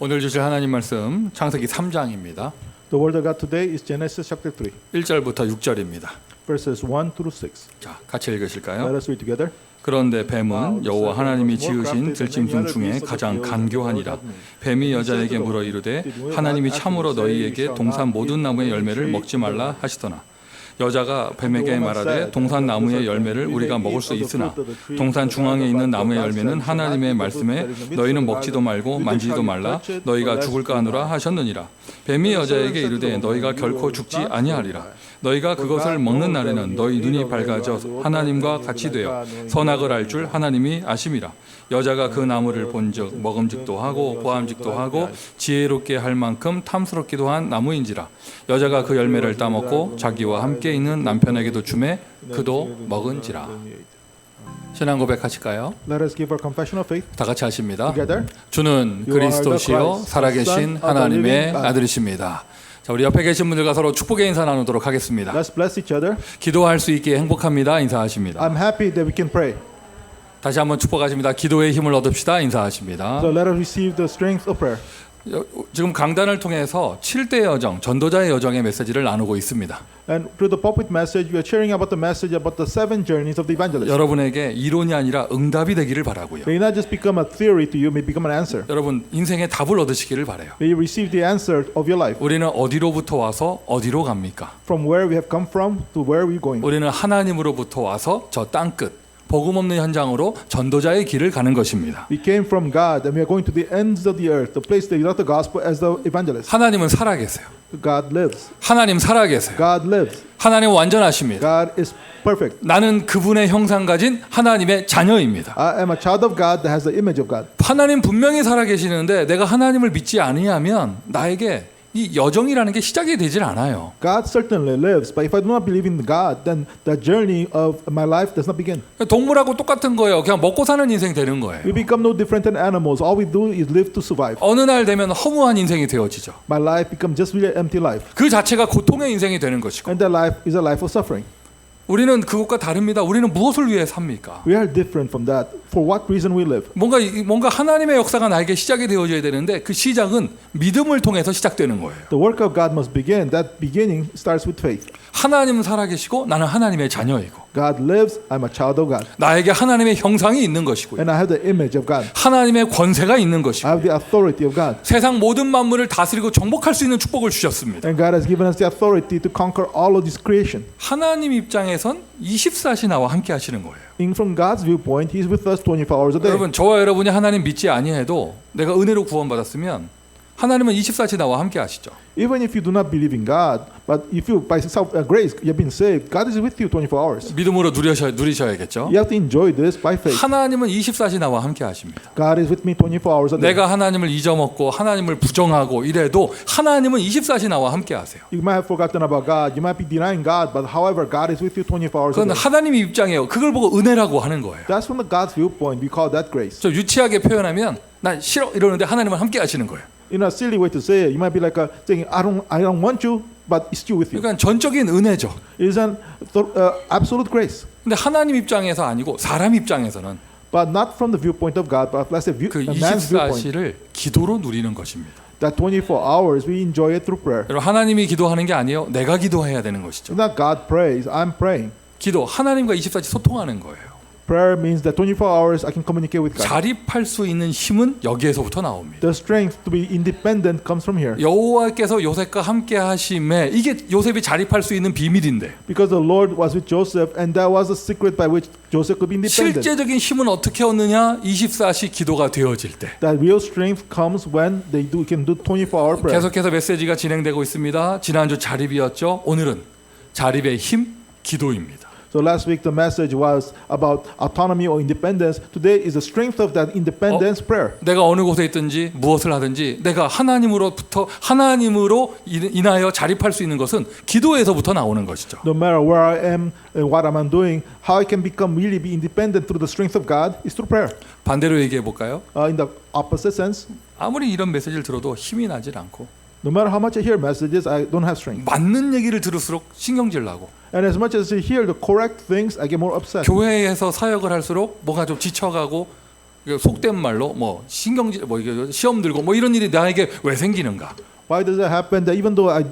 오늘 주실 하나님 말씀 창세기 3장입니다. The word of God today is Genesis chapter 3, 1절부터 6절입니다. verses 1 through 6. 자, 같이 읽으실까요? Let us read together. 그런데 뱀은 여호와 하나님이 지으신 들짐승 중에 가장 간교하니라. 뱀이 여자에게 물어 이르되 하나님이 참으로 너희에게 동산 모든 나무의 열매를 먹지 말라 하시더나. 여자가 뱀에게 말하되 동산 나무의 열매를 우리가 먹을 수 있으나 동산 중앙에 있는 나무의 열매는 하나님의 말씀에 너희는 먹지도 말고 만지지도 말라 너희가 죽을까 하노라 하셨느니라. 뱀이 여자에게 이르되 너희가 결코 죽지 아니하리라. 너희가 그것을 먹는 날에는 너희 눈이 밝아져 하나님과 같이 되어 선악을 알 줄 하나님이 아심이라. 여자가 그 나무를 본즉 먹음직도 하고 보암직도 하고 지혜롭게 할 만큼 탐스럽기도 한 나무인지라. 여자가 그 열매를 따먹고 자기와 함께 있는 남편에게도 주매 그도 먹은지라. 신앙 고백하실까요? Let us give our confession of faith 다 같이 하십니다. together. 주는 그리스도시요 살아계신 하나님의 아들이십니다. 자, 우리 옆에 계신 분들과 서로 축복의 인사 나누도록 하겠습니다. Let's bless each other. 기도할 수 있게 행복합니다. 인사하십니다. I'm happy that we can pray. 다시 한번 축복하십니다. 기도의 힘을 얻읍시다. 인사하십니다. So let us receive the strength of prayer. 지금 강단을 통해서 7대 여정, 전도자의 여정의 메시지를 나누고 있습니다. And through the pulpit message, we are sharing about the message about the 7 journeys of the evangelist. 여러분에게 이론이 아니라 응답이 되기를 바라고요. May not just become a theory to you, may become an answer. 여러분 인생의 답을 얻으시기를 바라요. May you receive the answer of your life. 우리는 어디로부터 와서 어디로 갑니까? From where we have come from to where we're going. 우리는 하나님으로부터 와서 저 땅끝 복음 없는 현장으로 전도자의 길을 가는 것입니다. We came from God and we are going to the ends of the earth, the place that is not the gospel as the evangelist. 하나님은 살아계세요. God lives. 하나님 살아계세요. God lives. 하나님 완전하십니다. God is perfect. 나는 그분의 형상 가진 하나님의 자녀입니다. I am a child of God that has the image of God. 하나님 분명히 살아계시는데 내가 하나님을 믿지 아니하면 나에게 이 여정이라는 게 시작이 되질 않아요. God certainly lives, but if I do not believe in God, then the journey of my life does not begin. 동물하고 똑같은 거예요. 그냥 먹고 사는 인생 되는 거예요. We become no different than animals. All we do is live to survive. 어느 날 되면 허무한 인생이 되어지죠. My life becomes just really empty life, 그 자체가 고통의 인생이 되는 것이고 and that life is a life of suffering. 우리는 그것과 다릅니다. 우리는 무엇을 위해 삽니까? We are different from that. For what reason we live? 뭔가 하나님의 역사가 나에게 시작이 되어져야 되는데 그 시작은 믿음을 통해서 시작되는 거예요. The work of God must begin. That beginning starts with faith. 하나님은 살아계시고 나는 하나님의 자녀이고 God lives. I'm a child of God, 나에게 하나님의 형상이 있는 것이고요. and I have the image of God. 하나님의 권세가 있는 것이고 I have the authority of God, 세상 모든 만물을 다스리고 정복할 수 있는 축복을 주셨습니다. and God has given us the authority to conquer all of this creation. 하나님 입장에선 24시 나와 함께 하시는 거예요. From God's viewpoint, He's with us 24 hours a day. 여러분 저와 여러분이 하나님 믿지 아니해도 내가 은혜로 구원받았으면 하나님은 24시 나와 함께 하시죠. Even if you do not believe in God, but if you by grace you have been saved, God is with you 24 hours. 믿음으로 누리셔야겠죠. You have to enjoy this by faith. 하나님은 24시 나와 함께 하십니다. God is with me 24 hours a day. 내가 하나님을 잊어먹고 하나님을 부정하고 이래도 하나님은 24시 나와 함께 하세요. You might have forgotten about God. You might be denying God, but however, God is with you 24 hours a 그건 day. 하나님의 입장이에요. 그걸 보고 은혜라고 하는 거예요. That's from the God's viewpoint. We call that grace. 좀 유치하게 표현하면 난 싫어 이러는데 하나님은 함께 하시는 거예요. In a silly way to say it, you might be like saying, I don't want you, but it's still with you. 그러니까 전적인 은혜죠. It is an absolute grace. 근데 하나님 입장에서 아니고 사람 입장에서는 But not from the viewpoint of God, but let's say 그 a man's viewpoint. 24시를 기도로 누리는 것입니다. That 24 hours we enjoy it through prayer. 여러분 하나님이 기도하는 게 아니에요. 내가 기도해야 되는 것이죠. It's not God prays, I'm praying. 기도 하나님과 24시 소통하는 거예요. Prayer means that 24 hours I can communicate with God. 자립할 수 있는 힘은 여기에서부터 나옵니다. The strength to be independent comes from here. 여호와께서 요셉과 함께 하심에 이게 요셉이 자립할 수 있는 비밀인데 Because the Lord was with Joseph, and that was the secret by which Joseph could be independent. 실제적인 힘은 어떻게 얻느냐? 24시 기도가 되어질 때. That real strength comes when they can do 24-hour prayer. 계속해서 메시지가 진행되고 있습니다. 지난주 자립이었죠. 오늘은 자립의 힘, 기도입니다. So last week the message was about autonomy or independence. Today is the strength of that independence prayer. 내가 어느 곳에 있든지 무엇을 하든지 내가 하나님으로 인하여 자립할 수 있는 것은 기도에서부터 나오는 것이죠. No matter where I am and what am I doing, how I can become really be independent through the strength of God is through prayer. 반대로 얘기해 볼까요? In the opposite sense, 아무리 이런 메시지를 들어도 힘이 나질 않고 no matter how much I hear messages, I don't have strength. 맞는 얘기를 들을수록 신경질 나고 And as much as I hear the correct things, I get more upset. 교회에서 사역을 할수록 뭔가 좀 지쳐가고 속된 말로 뭐 신경질 뭐 이게 시험 들고 뭐 이런 일이 나에게 왜 생기는가? Why does that happen? That even though I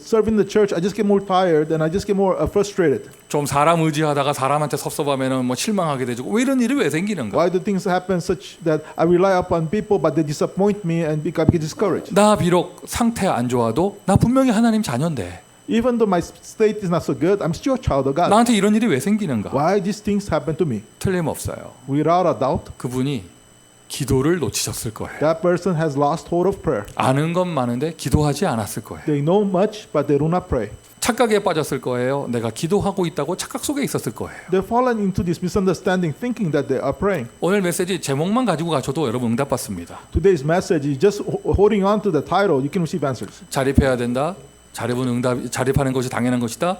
serve in the church, I just get more tired and I just get more frustrated. 좀 사람 의지하다가 사람한테 섭섭하면은 뭐 실망하게 되고 왜 이런 일이 왜 생기는가? Why do things happen such that I rely upon people but they disappoint me and I get discouraged? 나 비록 상태 안 좋아도 나 분명히 하나님 자녀인데 Even though my state is not so good, I'm still a child of God. 나한테 이런 일이 왜 생기는가? Why these things happen to me? 틀림없어요. Without a doubt, 그분이 기도를 놓치셨을 거예요. that person has lost hold of prayer. 아는 건 많은데 기도하지 않았을 거예요. They know much, but they do not pray. 착각에 빠졌을 거예요. 내가 기도하고 있다고 착각 속에 있었을 거예요. They've fallen into this misunderstanding, thinking that they are praying. 오늘 메시지 제목만 가지고 가셔도 여러분 응답받습니다. Today's message is just holding on to the title, you can receive answers. 자립해야 된다. 자립하는 것이 당연한 것이다.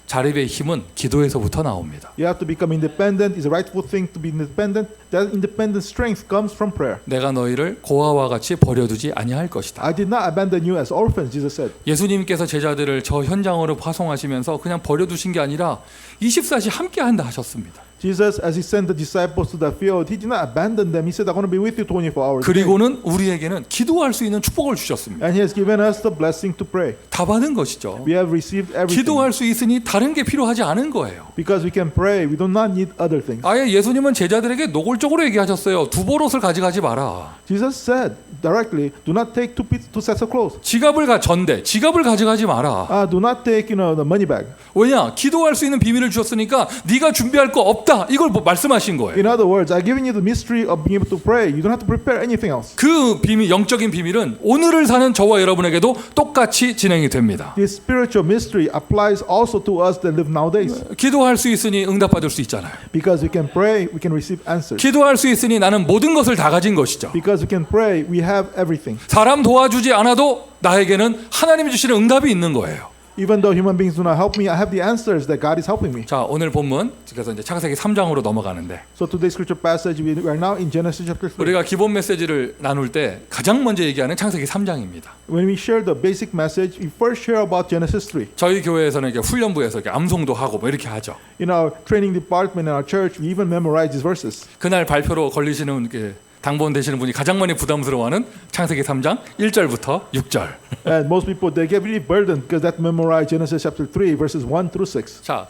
자립의 힘은 기도에서부터 나옵니다. You have to become independent. It's a rightful thing to be independent. That independent strength comes from prayer. 내가 너희를 고아와 같이 버려두지 아니할 것이다. I did not abandon you as orphans, Jesus said. 예수님께서 제자들을 저 현장으로 파송하시면서 그냥 버려두신 게 아니라 24시 함께 한다 하셨습니다. Jesus, as he sent the disciples to the field, he did not abandon them. He said, I'm going to be with you 24 hours a day. 그리고는 우리에게는 기도할 수 있는 축복을 주셨습니다. And he has given us the blessing to pray. 다 받은 것이죠. We have received everything. 기도할 수 있으니 다른 게 필요하지 않은 거예요. Because we can pray, we do not need other things. 아예 예수님은 제자들에게 노골적으로 얘기하셨어요. 두 벌옷을 가져가지 마라. Jesus said directly, do not take two sets of clothes. 지갑을 가져가지 마라. Do not take, the money bag. 왜냐? 기도할 수 있는 비밀을 주셨으니까 네가 준비할 거 없다. 이걸 말씀하신 거예요. In other words, I've given you the mystery of being able to pray. You don't have to prepare anything else. 그 비밀, 영적인 비밀은 오늘을 사는 저와 여러분에게도 똑같이 진행이 됩니다. This spiritual mystery applies also to us that live nowadays. 기도할 수 있으니 응답받을 수 있잖아요. Because we can pray, we can receive answers. 기도할 수 있으니 나는 모든 것을 다 가진 것이죠. Because we can pray, we have everything. 사람 도와주지 않아도 나에게는 하나님이 주시는 응답이 있는 거예요. Even though human beings do not help me, I have the answers that God is helping me. 자, 오늘 본문 그래서 이제 창세기 3장으로 넘어가는데 So today's scripture passage, we are now in Genesis chapter 3. 우리가 기본 메시지를 나눌 때 가장 먼저 얘기하는 창세기 3장입니다. When we share the basic message, we first share about Genesis 3. 저희 교회에서는 이렇게 훈련부에서 이렇게 암송도 하고 뭐 이렇게 하죠. In our training department in our church, we even memorize these verses. 그날 발표로 걸리시는 당본 되시는 분이 가장 많이 부담스러워하는 창세기 3장 1절부터 6절. And most people, they get really burdened because that memorize Genesis chapter 3, verses 1 through 6. 자,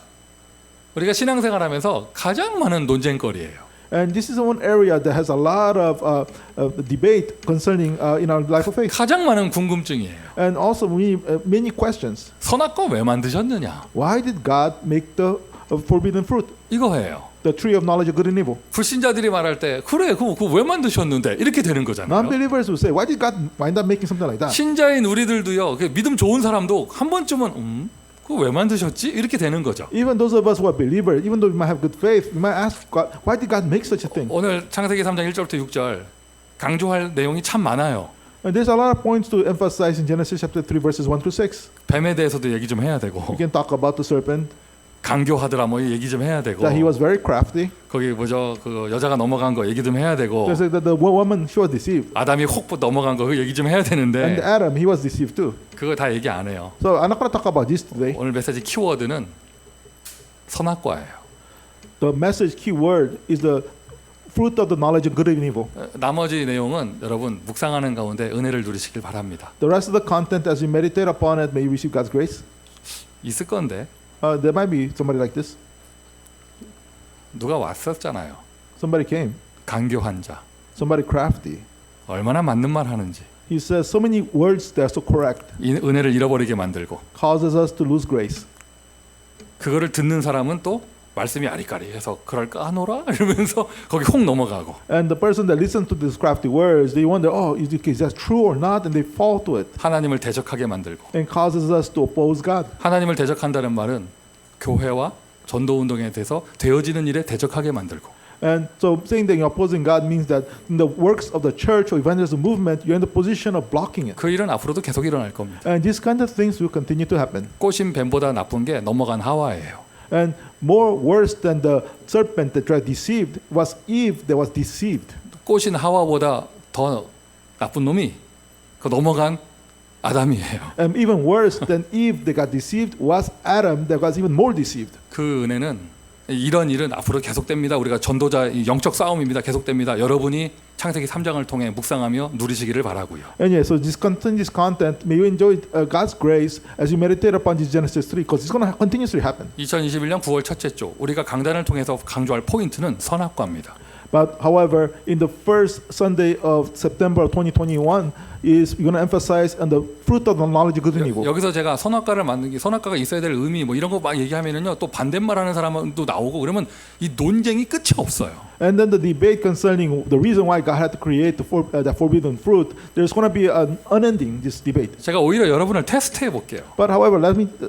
우리가 신앙생활하면서 가장 많은 논쟁거리예요. And this is one area that has a lot of debate concerning in our life of faith. 가장 많은 궁금증이에요. And also many questions. 선악과 왜 만드셨느냐? Why did God make the forbidden fruit? 이거예요. The tree of knowledge of good and evil. 불신자들이 말할 때 그래 그거 왜 만드셨는데 이렇게 되는 거잖아요. Non-believers will say, why did God wind up making something like that? 신자인 우리들도요. 믿음 좋은 사람도 한 번쯤은 그거 왜 만드셨지? 이렇게 되는 거죠. Even those of us who are believers, even though we might have good faith, we might ask God, why did God make such a thing? 오늘 창세기 3장 1절부터 6절 강조할 내용이 참 많아요. And there's a lot of points to emphasize in Genesis chapter 3, verses 1 through 6. 뱀에 대해서도 얘기 좀 해야 되고 We can talk about the serpent, 강교하더라 뭐 얘기 좀 해야 되고 that he was very crafty. 거기 그 여자가 넘어간 거 얘기 좀 해야 되고 They say that the woman, she was deceived. 아담이 혹 넘어간 거 그 얘기 좀 해야 되는데 And Adam, he was deceived too. 그거 다 얘기 안 해요. So I'm not going to talk about this today. 오늘 메시지 키워드는 선악과예요. The message key word is the fruit of the knowledge of good and evil. 나머지 내용은 여러분 묵상하는 가운데 은혜를 누리시길 바랍니다. The rest of the content, as you meditate upon it, may you receive God's grace. 있을 건데 There might be somebody like this. 누가 왔었잖아요. Somebody came. 간교한 자. Somebody crafty. 얼마나 맞는 말 하는지. He says so many words that are so correct. 이 은혜를 잃어버리게 만들고. Causes us to lose grace. 그거를 듣는 사람은 또 말씀이 아리까리해서 그럴까 하노라 이러면서 거기 혹 넘어가고. And the person that listens to these crafty words, they wonder, is that true or not? And they fall to it. 하나님을 대적하게 만들고. And causes us to oppose God. 하나님을 대적한다는 말은 교회와 전도 운동에 대해서 되어지는 일에 대적하게 만들고. And so saying that you're opposing God means that in the works of the church or evangelism movement, you're in the position of blocking it. 그 일은 앞으로도 계속 일어날 겁니다. And these kind of things will continue to happen. 꼬신 뱀보다 나쁜 게 넘어간 하와예요. And more worse than the serpent that tried deceived was Eve that was deceived. 꼬신 하와보다 더 나쁜 놈이 그 넘어간 아담이에요. And even worse than Eve that got deceived was Adam that was even more deceived. 그 은혜는 이런 일은 앞으로 계속됩니다. 우리가 전도자 영적 싸움입니다. 계속됩니다. 여러분이 창세기 3장을 통해 묵상하며 누리시기를 바라고요. And yeah, so this content, may you enjoy God's grace as you meditate upon this Genesis 3, because it's going to continuously happen. 2021년 9월 첫째 주 우리가 강단을 통해서 강조할 포인트는 선악과입니다. But however, in the first Sunday of September 2021, is we're going to emphasize on the fruit of the knowledge of good and evil. 여기서 제가 선악과를 만든 게 선악과가 있어야 될 의미 뭐 이런 거 막 얘기하면은요 또 반대말하는 사람도 나오고 그러면 이 논쟁이 끝이 없어요. And then the debate concerning the reason why God had to create the forbidden fruit, there's going to be an unending this debate. 제가 오히려 여러분을 테스트해 볼게요. But however,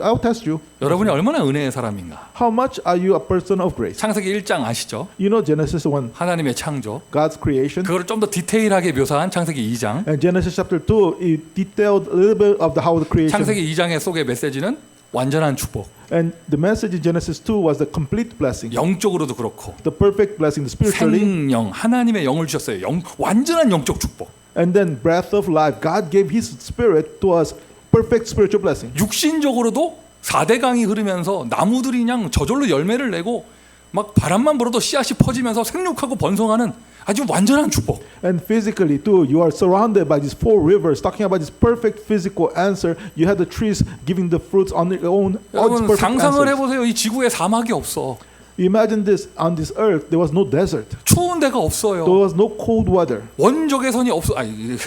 I'll test you. 여러분이 얼마나 은혜의 사람인가? How much are you a person of grace? 창세기 1장 아시죠? You know Genesis 1, 하나님의 창조. God's creation. 그거를 좀 더 디테일하게 묘사한 창세기 2장. And Genesis chapter 2, it detailed a little bit of how the creation. 창세기 2장의 속의 메시지는 완전한 축복. And the message in Genesis 2 was the complete blessing. 영적으로도 그렇고 The perfect blessing, the spiritually. 생명 하나님의 영을 주셨어요. 완전한 영적 축복. And then breath of life. God gave His Spirit to us, perfect spiritual blessing. 육신적으로도 4대강이 흐르면서 나무들이 그냥 저절로 열매를 내고 막 바람만 불어도 씨앗이 퍼지면서 생육하고 번성하는 아주 완전한 축복. And physically too, you are surrounded by these 4 rivers. Talking about this perfect physical answer, you have the trees giving the fruits on their own. All these 여러분 perfect 상상을 answers. 해보세요. 이 지구에 사막이 없어. Imagine this: on this earth, there was no desert. 추운 데가 There 없어요. was no cold weather. 원적외선이 없어. 아니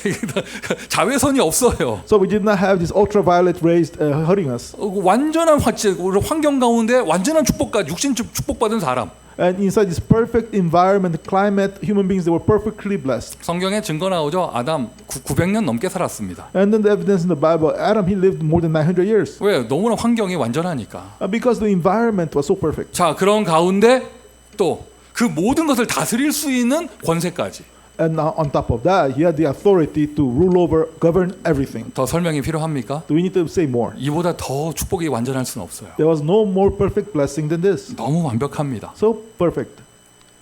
자외선이 없어요. So we did not have this ultraviolet rays hurting us. 완전한 환경 가운데 완전한 축복까지 육신 축복받은 사람. And inside this perfect environment, climate, human beings, they were perfectly blessed. 성경에 증거 나오죠. 아담 900년 넘게 살았습니다. And then the evidence in the Bible, Adam, he lived more than 900 years. 왜? 너무나 환경이 완전하니까. Because the environment was so perfect. 자, 그런 가운데 또 그 모든 것을 다스릴 수 있는 권세까지. And now on top of that, he had the authority to rule over, govern everything. 더 설명이 필요합니까? Do we need to say more? 이보다 더 축복이 완전할 수는 없어요. There was no more perfect blessing than this. 너무 완벽합니다. So perfect.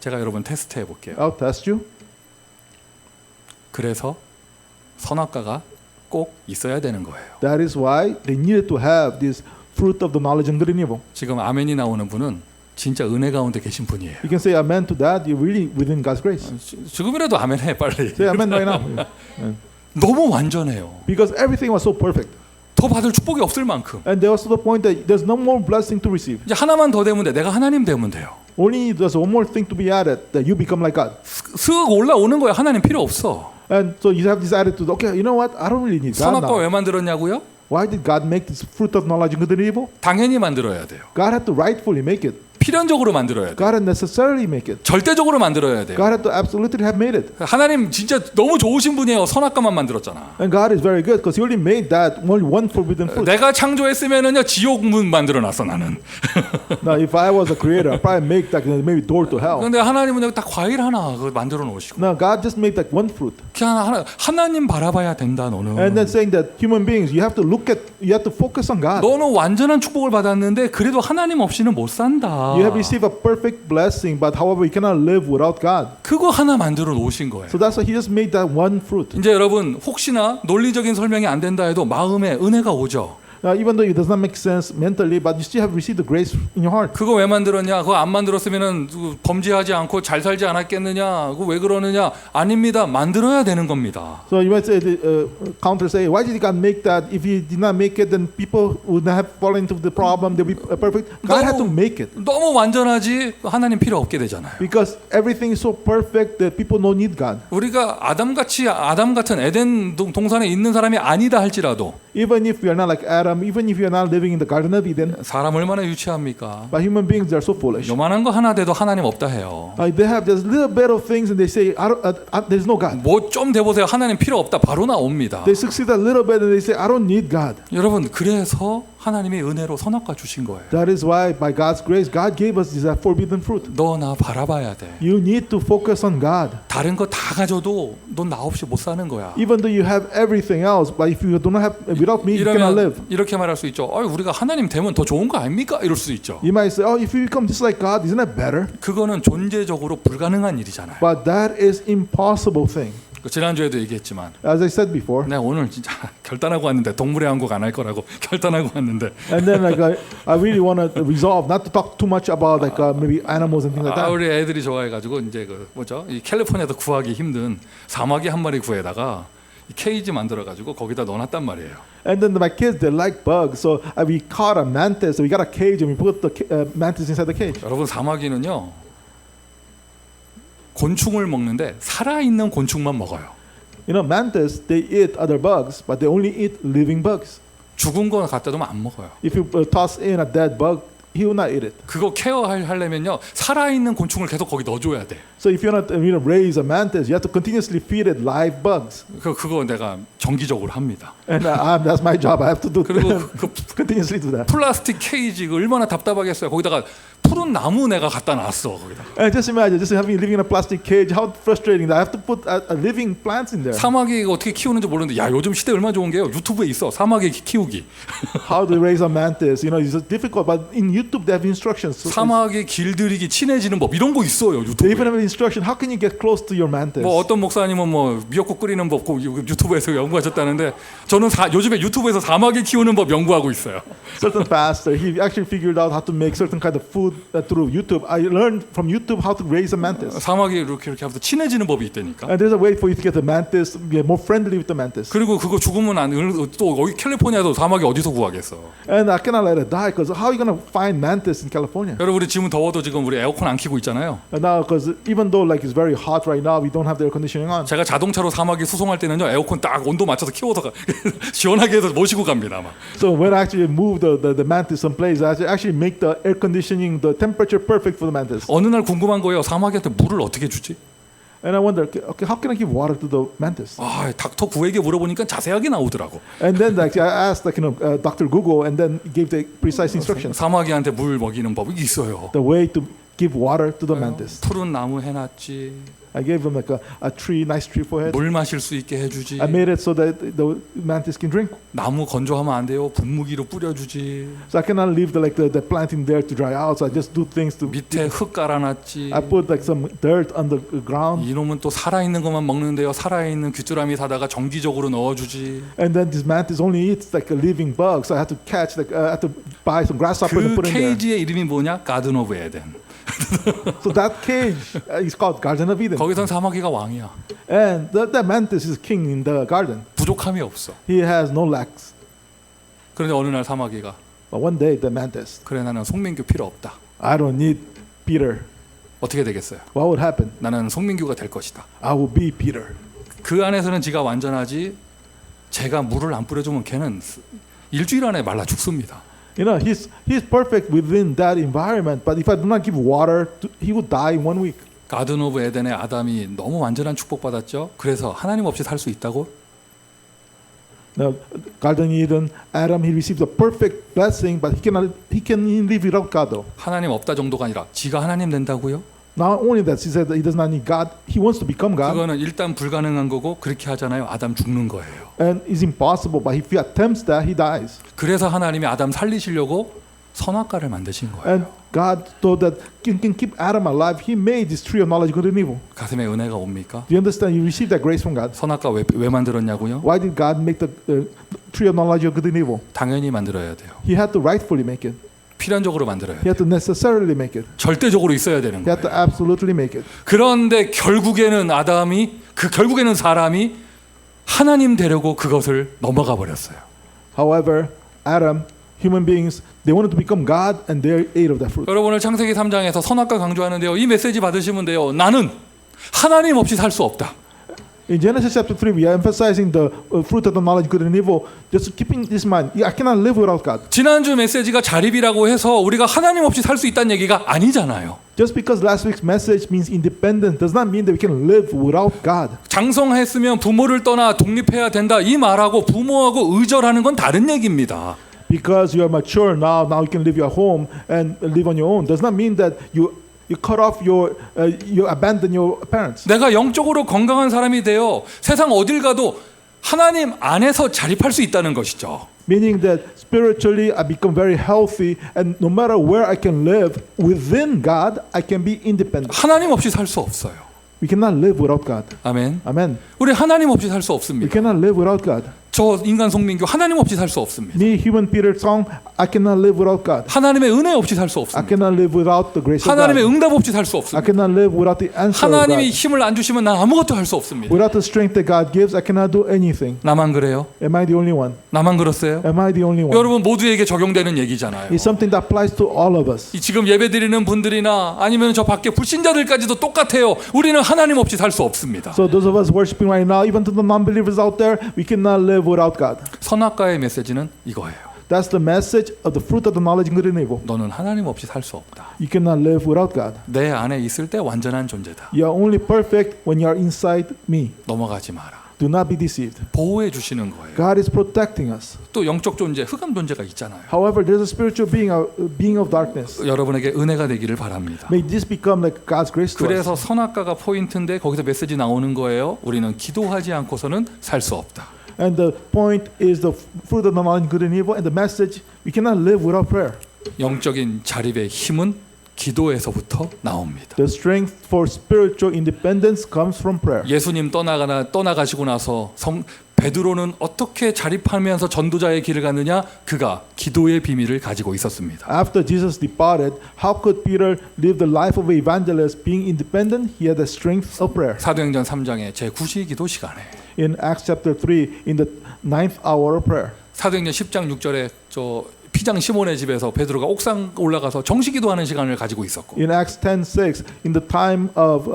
제가 여러분 테스트해 볼게요. I'll test you. 그래서 선악과가 꼭 있어야 되는 거예요. That is why they needed to have this fruit of the knowledge of good and evil. 지금 아멘이 나오는 분은 진짜 은혜 가운데 계신 분이에요. You can say amen to that. You're really within God's grace. 지금이라도 아멘 해 빨리. Say amen right now. 너무 완전해요. Because everything was so perfect. 더 받을 축복이 없을 만큼. And there was to the point that there's no more blessing to receive. 이제 하나만 더 되면 돼. 내가 하나님 되면 돼요. Only there's one more thing to be added, that you become like God. 슥 올라오는 거야. 하나님 필요 없어. And so you have this attitude, okay, you know what? I don't really need God 선악과 now. 왜 만들었냐고요? Why did God make this fruit of knowledge of good and evil? 당연히 만들어야 돼요. God had to rightfully make it. 필연적으로 만들어야 돼요. God had necessarily make it. 절대적으로 만들어야 돼요. God had to absolutely have made it. 하나님 진짜 너무 좋으신 분이에요. 선악과만 만들었잖아. And God is very good because He only made that only one forbidden fruit. 내가 창조했으면은요 지옥문 만들어놨어 나는. Now, if I was a creator, I'd probably make that maybe door to hell. 그런데 하나님은 여기 딱 과일 하나 그걸 만들어 놓으시고 Now, God just made that one fruit, 그냥 하나님 바라봐야 된다 너는. and then saying that human beings, you have to focus on God. 너는 완전한 축복을 받았는데 그래도 하나님 없이는 못 산다. You have received a perfect blessing, but however, you cannot live without God. 그거 하나 만들어 놓으신 거예요. So that's why He just made that one fruit. 이제 여러분 혹시나 논리적인 설명이 안 된다 해도 마음에 은혜가 오죠. Even though it does not make sense mentally, but you still have received the grace in your heart. 그거 왜 만들었냐? 그거 안 만들었으면은 범죄하지 않고 잘 살지 않았겠느냐? 그거 왜 그러느냐? 아닙니다. 만들어야 되는 겁니다. So you might say, counter say, why did God make that? If He did not make it, then people would not have fallen into the problem. They'll be perfect. God had to make it. 너무 완전하지 하나님 필요 없게 되잖아요. Because everything is so perfect that people don't need God. 우리가 아담 같은 에덴 동산에 있는 사람이 아니다 할지라도 Even if we are not like Adam, even if you are not living in the Garden of Eden, 사람 얼마나 유치합니까? but human beings they are so foolish. 요만한 거 하나 돼도 하나님 없다 해요. They have just little bit of things and they say, there's no God. 뭐 좀 돼보세요. 하나님 필요 없다. 바로 나옵니다. They succeed a little bit and they say, I don't need God. 여러분 그래서 하나님의 은혜로 선악과 주신 거예요. That is why by God's grace, God gave us this forbidden fruit. 너 나 바라봐야 돼. You need to focus on God. 다른 거 다 가져도 넌 나 없이 못 사는 거야. Even though you have everything else, but if you do not have, without me, you cannot live. 이렇게 말할 수 있죠. 우리가 하나님 되면 더 좋은 거 아닙니까? 이럴 수 있죠. You might say, oh, if you become just like God, isn't that better? 그거는 존재적으로 불가능한 일이잖아요. But that is impossible thing. 지난주에도 얘기했지만 As I said before, 내가 오늘 진짜 결단하고 왔는데 동물의 왕국 안 할 거라고 결단하고 왔는데 and then like I really want to resolve not to talk too much about like maybe animals and things like that. 우리 애들이 좋아해가지고 이제 그 뭐죠? 이 캘리포니아도 구하기 힘든 사마귀 한 마리 구해다가 이 케이지 만들어가지고 거기다 넣어놨단 말이에요. And then my kids they like bugs, so we caught a mantis. So we got a cage and we put the mantis inside the cage. 여러분 사마귀는요 곤충을 먹는데 살아있는 곤충만 먹어요. You know, mantis they eat other bugs, but they only eat living bugs. 죽은 거 갖다 두면 안 먹어요. If you toss in a dead bug, he will not eat it. 그거 케어하려면요 살아있는 곤충을 계속 거기 넣어줘야 돼. So if you're not raise a mantis, you have to continuously feed it live bugs. 그거 내가 정기적으로 합니다. And that's my job. I have to do 그리고 그 continuously do that. 플라스틱 케이지 그 얼마나 답답하겠어요. 거기다가 푸른 나무 내가 갖다 놨어 거기다. And just imagine, just living in a plastic cage. How frustrating that I have to put a living plants in there. 사마귀가 어떻게 키우는지 모르는데 야 요즘 시대 얼마나 좋은 게요. 유튜브에 있어 사마귀 키우기. How to raise a mantis? You know, it's difficult, but in YouTube they have instructions. So 사마귀 길들이기 친해지는 법 이런 거 있어요 they even 유튜브에. have an instruction. How can you get close to your mantis? 뭐 어떤 목사님은 뭐 미역국 끓이는 법 유튜브에서 연구하셨다는데 저는 요즘에 유튜브에서 사마귀 키우는 법 연구하고 있어요. Certain pastor, he actually figured out how to make certain kind of food through YouTube. I learned from YouTube how to raise a mantis. 사마귀 이렇게 하면서 친해지는 법이 있다니까. And there's a way for you to get the mantis, get more friendly with the mantis. 그리고 그거 죽으면 또 여기 캘리포니아도 사마귀 어디서 구하겠어. And I cannot let it die because how are you gonna find mantis in California? 여러분 우리 지금 더워도 지금 우리 에어컨 안 켜고 있잖아요. And now, because even though like it's very hot right now, we don't have the air conditioning on. 제가 자동차로 사마귀 수송할 때는요 에어컨 딱 온도 맞춰서 키워서 시원하게 해서 모시고 갑니다. 아마. So when I actually move the mantis someplace, I actually make the air conditioning, the temperature perfect for the mantis. 어느 날 궁금한 거예요. 사마귀한테 물을 어떻게 주지? And I wonder, okay, how can I give water to the mantis? 아, 닥터 구에게 물어보니까 자세하게 나오더라고. And then like, I asked like, Dr. Google, and then gave the precise instructions. 사마귀한테 물 먹이는 법이 있어요. The way to give water to the mantis. 푸른 나무 해놨지. I gave them like a tree, nice tree for it. 물 마실 수 있게 해주지. I made it so that the mantis can drink. 나무 건조하면 안 돼요. 분무기로 뿌려주지. So I cannot leave the planting there to dry out. So I just do things to. 밑에 흙 깔아놨지. I put like some dirt on the ground. 이놈은 또 살아있는 것만 먹는데요. 살아있는 귀뚜라미 사다가 정기적으로 넣어주지. And then this mantis only eats like a living bug. So I had to catch like I had to buy some grasshopper and 그 put in there. 케이지의 이름이 뭐냐? 가든 오브 에덴. So that cage is called Garden of Eden. 거기선 사마귀가 왕이야. And the mantis is king in the garden. 부족함이 없어. He has no lacks. 그런데 어느 날 사마귀가 But one day the mantis, 그래 나는 송민규 필요 없다. I don't need Peter. 어떻게 되겠어요? What would happen? 나는 송민규가 될 것이다. I will be Peter. 그 안에서는 지가 완전하지. 제가 물을 안 뿌려주면 걔는 일주일 안에 말라 죽습니다. You know, he's perfect within that environment. But if I do not give water, he would die in 1 week. 가든 오브 에덴의 아담이 너무 완전한 축복받았죠. 그래서 하나님 없이 살 수 있다고? Now, Garden of Eden, Adam, he received a perfect blessing, but he can live without God though. 하나님 없다 정도가 아니라 지가 하나님 된다고요? Not only that, he said that he does not need God, he wants to become God. 그거는 일단 불가능한 거고 그렇게 하잖아요. 아담 죽는 거예요. And it's impossible, but if he attempts that, he dies. 그래서 하나님이 아담 살리시려고 선악과를 만드신 거예요. And God thought that you can keep Adam alive. He made this tree of knowledge of good and evil. 가슴에 은혜가 옵니까? Do you understand? You receive that grace from God. 선악과 왜 만들었냐고요? Why did God make the tree of knowledge of good and evil? 당연히 만들어야 돼요. He had to rightfully make it. 필연적으로 만들어야 He 돼요. had to necessarily make it. 절대적으로 있어야 되는 He had to 거예요. absolutely make it. 그런데 결국에는 결국에는 사람이 하나님 되려고 그것을 넘어가 버렸어요. However, Adam, human beings, they wanted to become God, and they ate of that fruit. 여러분 오늘 창세기 3장에서 선악과 강조하는데요. 이 메시지 받으시면 돼요. 나는 하나님 없이 살 수 없다. In Genesis chapter 3, we are emphasizing the fruit of the knowledge of good and evil. Just keeping this in mind, I cannot live without God. 지난주 메시지가 자립이라고 해서 우리가 하나님 없이 살 수 있다는 얘기가 아니잖아요. Just because last week's message means independence does not mean that we can live without God. 장성했으면 부모를 떠나 독립해야 된다 이 말하고 부모하고 의절하는 건 다른 얘기입니다. Because you are mature now you can live your home and live on your own does not mean that you cut off you abandon your parents. 내가 영적으로 건강한 사람이 되어 세상 어딜 가도 하나님 안에서 자립할 수 있다는 것이죠. Meaning that spiritually I become very healthy, and no matter where I can live within God, I can be independent. 하나님 없이 살 수 없어요. We cannot live without God. 아멘. Amen. 우리 하나님 없이 살 수 We 없습니다. cannot live without God. 저 인간 송민규 하나님 없이 살 수 없습니다. Me, human Peter Song, I cannot live without God. 하나님의 은혜 없이 살 수 I 없습니다. cannot live without the grace of 하나님의 God. 응답 없이 살 수 I 없습니다. cannot live without the answer of 하나님이 God. 힘을 안 주시면 난 아무것도 할 수 없습니다. Without the strength that God gives, I cannot do anything. 나만 그래요? Am I the only one? 나만 그렇어요? Am I the only one? 여러분 모두에게 적용되는 얘기잖아요. It's something that applies to all of us. 이 지금 예배드리는 분들이나 아니면 저 밖에 불신자들까지도 똑같아요. 우리는 하나님 없이 살 수 없습니다. So those of us worshiping right now, even to the non-believers out there, we cannot live without God. 선악과의 메시지는 이거예요. That's the message of the fruit of the knowledge of good and evil. 너는 하나님 없이 살 수 없다. You cannot live without God. 내 안에 있을 때 완전한 존재다. You are only perfect when you are inside me. 넘어가지 마라. Do not be deceived. 보호해 주시는 거예요. God is protecting us. 또 영적 존재, 흑암 존재가 있잖아요. However, there's a spiritual being of darkness. 여러분에게 은혜가 되기를 바랍니다. May this become like God's grace to us. 그래서 선악과가 포인트인데 거기서 메시지 나오는 거예요. 우리는 기도하지 않고서는 살 수 없다. And the point is the fruit of the knowledge of good and evil. And the message, we cannot live without prayer. 영적인 자립의 힘은 기도에서부터 나옵니다. The strength for spiritual independence comes from prayer. 예수님 떠나가시고 나서 베드로는 어떻게 자립하면서 전도자의 길을 가느냐? 그가 기도의 비밀을 가지고 있었습니다. After Jesus departed, how could Peter live the life of an evangelist being independent? He had the strength of prayer. 사도행전 3장의 제9시 기도 시간에 In Acts chapter 3, in the 9th hour of prayer. 사도행전 10장 6절에 저 피장 시몬의 집에서 베드로가 옥상 올라가서 정시 기도하는 시간을 가지고 있었고 In Acts 10:6, in the time of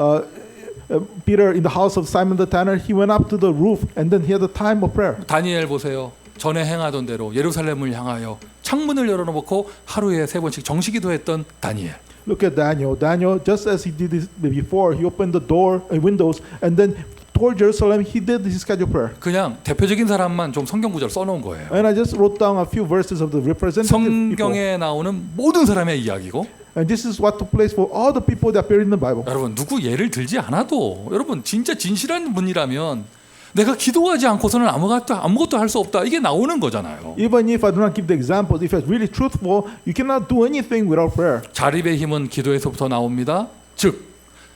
Peter in the house of Simon the Tanner, he went up to the roof and then he had a time of prayer. 다니엘 보세요. 전에 행하던 대로 예루살렘을 향하여 창문을 열어놓고 하루에 3번씩 정시 기도했던 다니엘. Look at Daniel. Daniel, just as he did this before, he opened the door, windows, and then toward Jerusalem, he did his scheduled prayer. 그냥 대표적인 사람만 좀 성경 구절 써놓은 거예요. And I just wrote down a few verses of the representative people. 성경에 나오는 모든 사람의 이야기고 And this is what took place for all the people that appeared in the Bible. 여러분 누구 예를 들지 않아도 여러분 진짜 진실한 분이라면 내가 기도하지 않고서는 아무것도 할 수 없다. 이게 나오는 거잖아요. Even if I do not give the examples, if it's really truthful, you cannot do anything without prayer. 자립의 힘은 기도에서부터 나옵니다. 즉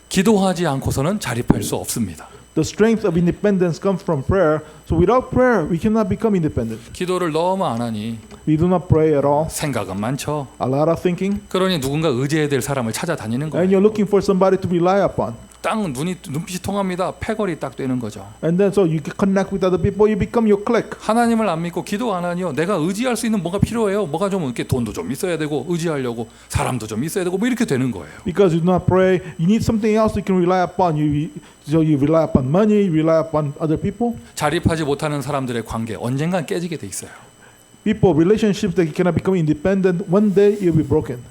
기도하지 않고서는 자립할 수 없습니다. The strength of independence comes from prayer. So without prayer, we cannot become independent. 기도를 너무 안 하니 We do not pray at all. 생각은 많죠. A lot of thinking. 그러니 누군가 의지해야 될 사람을 찾아다니는 거예요. And you're looking for somebody to rely upon. 딱 눈빛이 통합니다. 패거리 딱 되는 거죠. And then so you can connect with other people, you become your clique. 하나님을 안 믿고 기도 안 하니요. 내가 의지할 수 있는 뭐가 필요해요. 뭐가 좀 이렇게 돈도 좀 있어야 되고 의지하려고 사람도 좀 있어야 되고 뭐 이렇게 되는 거예요. Because you do not pray, you need something else you can rely upon. So you rely upon money, you rely upon other people. 자립하지 못하는 사람들의 관계 언젠간 깨지게 돼 있어요. People, relationships that cannot become independent, one day it will be broken.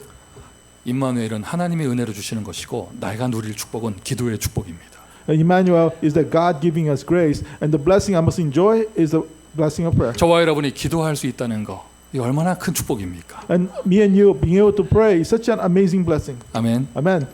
임마누엘은 하나님의 은혜로 주시는 것이고 내가 누릴 축복은 기도의 축복입니다. And Emmanuel is that God giving us grace, and the blessing I must enjoy is the blessing of prayer. 저와 여러분이 기도할 수 있다는 거, 이 얼마나 큰 축복입니까? And me and you being able to pray is such an amazing blessing. 아멘. Amen.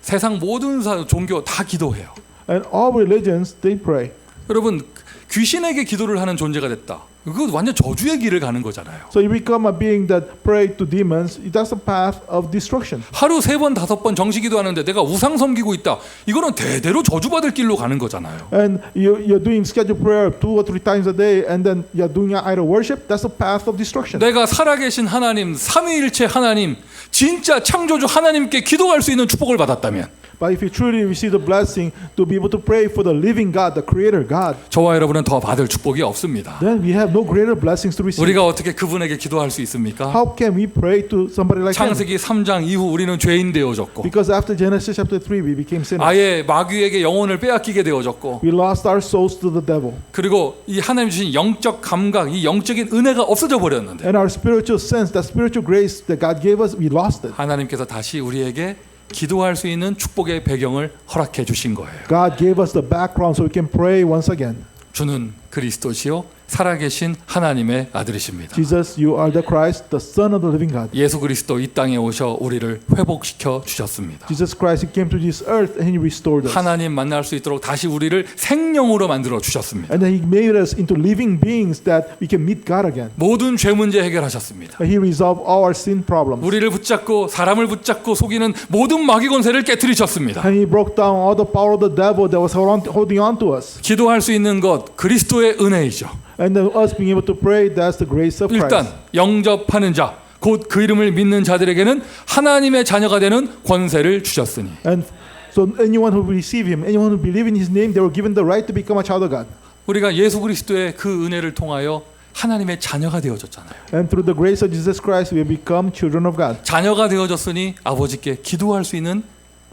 세상 모든 종교 다 기도해요. And all religions, they pray. 여러분 귀신에게 기도를 하는 존재가 됐다. 그거 완전 저주의 길을 가는 거잖아요. So you become a being that pray to demons. That's a path of destruction. 하루 3번 5번 정식기도 하는데 내가 우상 섬기고 있다. 이거는 대대로 저주받을 길로 가는 거잖아요. And you're doing scheduled prayer 2 or 3 times a day, and then you're doing idol worship. That's a path of destruction. 내가 살아계신 하나님, 삼위일체 하나님, 진짜 창조주 하나님께 기도할 수 있는 축복을 받았다면 But if you truly receive the blessing to be able to pray for the living God, the Creator God, 저와 여러분은 더 받을 축복이 없습니다. then we have no greater blessings to receive. 우리가 어떻게 그분에게 기도할 수 있습니까? How can we pray to somebody like Him? 창세기 3장 이후 우리는 죄인 되어졌고 Because after Genesis chapter 3, we became sinners. 아예 마귀에게 영혼을 빼앗기게 되어졌고 We lost our souls to the devil. 그리고 이 하나님 주신 영적 감각, 이 영적인 은혜가 없어져 버렸는데 And our spiritual sense, that spiritual grace that God gave us, we lost it. 하나님께서 다시 우리에게 기도할 수 있는 축복의 배경을 허락해 주신 거예요. God gave us the background so we can pray once again. 주는 그리스도시요 살아계신 하나님의 아들이십니다. Jesus, you are the Christ, the Son of the living God. 예수 그리스도 이 땅에 오셔 우리를 회복시켜 주셨습니다. Jesus Christ, He came to this earth and He restored us. 하나님 만날 수 있도록 다시 우리를 생명으로 만들어 주셨습니다. And then He made us into living beings that we can meet God again. 모든 죄 문제 해결하셨습니다. And He resolved all our sin problems. 우리를 붙잡고 사람을 붙잡고 속이는 모든 마귀 권세를 깨뜨리셨습니다. And He broke down all the power of the devil that was holding on to us. 기도할 수 있는 것 그리스도의 은혜이죠. And then us being able to pray, that's the grace of 일단 Christ. 영접하는 자, 곧 그 이름을 믿는 자들에게는 하나님의 자녀가 되는 권세를 주셨으니 And so anyone who receive Him, anyone who believe in His name, they were given the right to become a child of God. 우리가 예수 그리스도의 그 은혜를 통하여 하나님의 자녀가 되어졌잖아요. And through the grace of Jesus Christ, we have become children of God. 자녀가 되어졌으니 아버지께 기도할 수 있는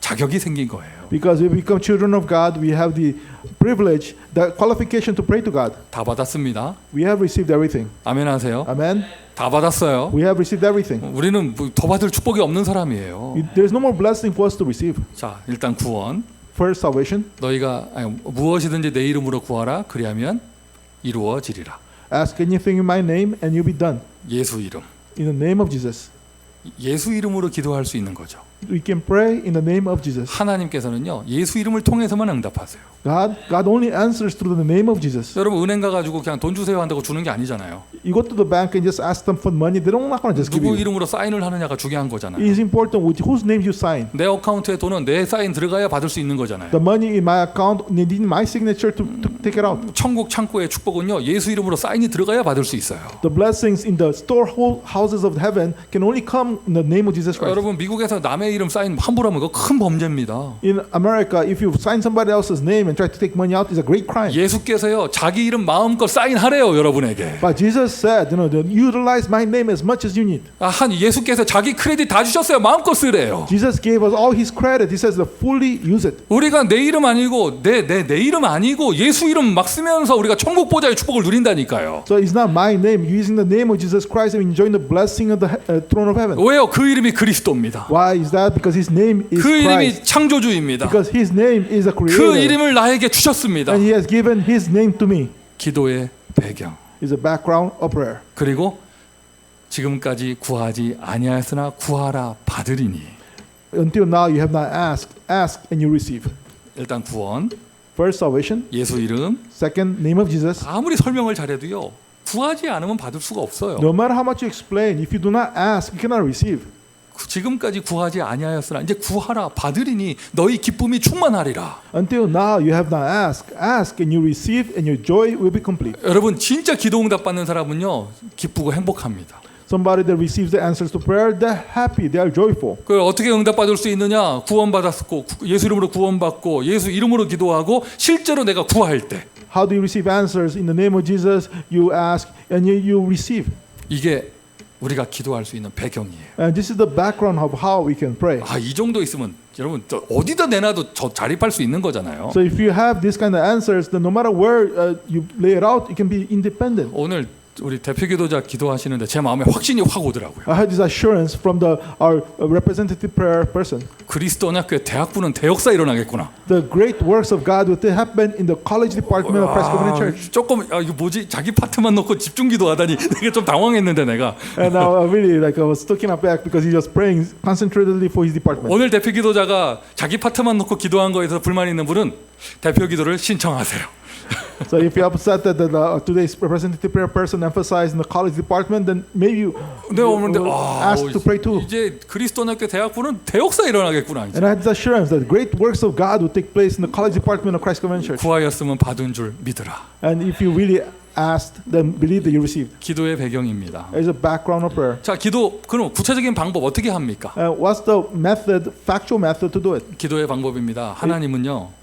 자격이 생긴 거예요. Because we become children of God, we have the privilege, the qualification to pray to God. 다 받았습니다. We have received everything. 아멘 하세요. Amen. 다 받았어요. We have received everything. 우리는 더 받을 축복이 없는 사람이에요. There's no more blessing for us to receive. 자, 일단 구원. First, salvation. 너희가 무엇이든지 내 이름으로 구하라. 그리하면 이루어지리라. Ask anything in my name and you'll be done. 예수 이름. In the name of Jesus. 예수 이름으로 기도할 수 있는 거죠. We can pray in the name of Jesus. 하나님께서는요 예수 이름을 통해서만 응답하세요. God only answers through the name of Jesus. 여러분 은행 가가지고 그냥 돈 주세요 한다고 주는 게 아니잖아요. You go to the bank and just ask them for money. They don't not gonna just give 누구 you. 이름으로 사인을 하느냐가 중요한 거잖아요. It is important with whose name you sign. 내 어카운트에 돈은 내 사인 들어가야 받을 수 있는 거잖아요. The money in my account needing my signature to take it out. 천국 창고의 축복은요 예수 이름으로 사인이 들어가야 받을 수 있어요. The blessings in the storehouses of heaven can only come in the name of Jesus Christ. 여러분 미국에서 남의 이름 사인 함부로 하면 그거 큰 범죄입니다. In America, if you sign somebody else's name and try to take money out, it's a great crime. 예수께서요 자기 이름 마음껏 사인하래요 여러분에게. But Jesus said, utilize my name as much as you need. 한 예수께서 자기 크레딧 다 주셨어요. 마음껏 쓰래요. Jesus gave us all His credit. He says to fully use it. 우리가 내 이름 아니고 내 이름 아니고 예수 이름 막 쓰면서 우리가 천국 보좌의 축복을 누린다니까요. So it's not my name. Using the name of Jesus Christ and enjoying the blessing of the throne of heaven. 왜요? 그 이름이 그리스도입니다. Why is that? Because His name is 그 이름이 Christ. 창조주입니다. Because His name is a 그 creator. 이름을 나에게 주셨습니다. And He has given His name to me. 기도의 배경. Is a background of prayer. 그리고 지금까지 구하지 아니하였으나 구하라 받으리니. Until now you have not asked. Ask and you receive. 일단 구원, First, salvation. 예수 이름. Second, name of Jesus. 아무리 설명을 잘해도요. 구하지 않으면 받을 수가 없어요. No matter how much you explain, if you do not ask, you cannot receive. 지금까지 구하지 아니하였으나 이제 구하라 받으리니 너희 기쁨이 충만하리라. Until now you have not asked. Ask and you receive and your joy will be complete. 여러분 진짜 기도 응답 받는 사람은요 기쁘고 행복합니다. Somebody that receives the answers to prayer, they're happy, they are joyful. 그 어떻게 응답 받을 수 있느냐? 구원 받았고 예수 이름으로 구원 받고 예수 이름으로 기도하고 실제로 내가 구할 때 How do you receive answers? In the name of Jesus, you ask and you receive. 이게 우리가 기도할 수 있는 배경이에요. And this is the background of how we can pray. 이 정도 있으면 여러분 어디다 내놔도 자립할 수 있는 거잖아요. So if you have this kind of answers, then no matter where you lay it out, you can be independent. 오늘 우리 대표 기도자 기도하시는데 제 마음에 확신이 확 오더라고요. I had this assurance from our representative prayer person. 그리스도 언약교회 대학부는 대역사 일어나겠구나. The great works of God will happen in the college department of Christ Covenant Church. 조금 이거 뭐지? 자기 파트만 놓고 집중 기도하다니 내가 좀 당황했는데 내가. And now really I was taken aback because he was praying concentratedly for his department. 오늘 대표 기도자가 자기 파트만 놓고 기도한 거에서 불만 있는 분은 대표 기도를 신청하세요. So if you're upset that today's representative prayer person emphasized in the college department, then maybe you ask to pray too. 이제 그리스도 언약교회 대학부는 대역사 일어나겠구나. 이제. And I had this assurance that great works of God will take place in the college department of Christ Covenant Church. 구하였으면 받은 줄 믿으라. And if you really asked, then believe that you received. 기도의 배경입니다. There's a background of prayer. 자, 기도 그럼 구체적인 방법 어떻게 합니까? What's the method, factual method to do it? 기도의 방법입니다. 하나님은요.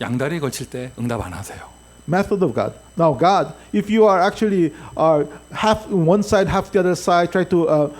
양다리 걸칠 때 응답 안 하세요. Method of God. Now, God, if you are actually half one side, half the other side, try to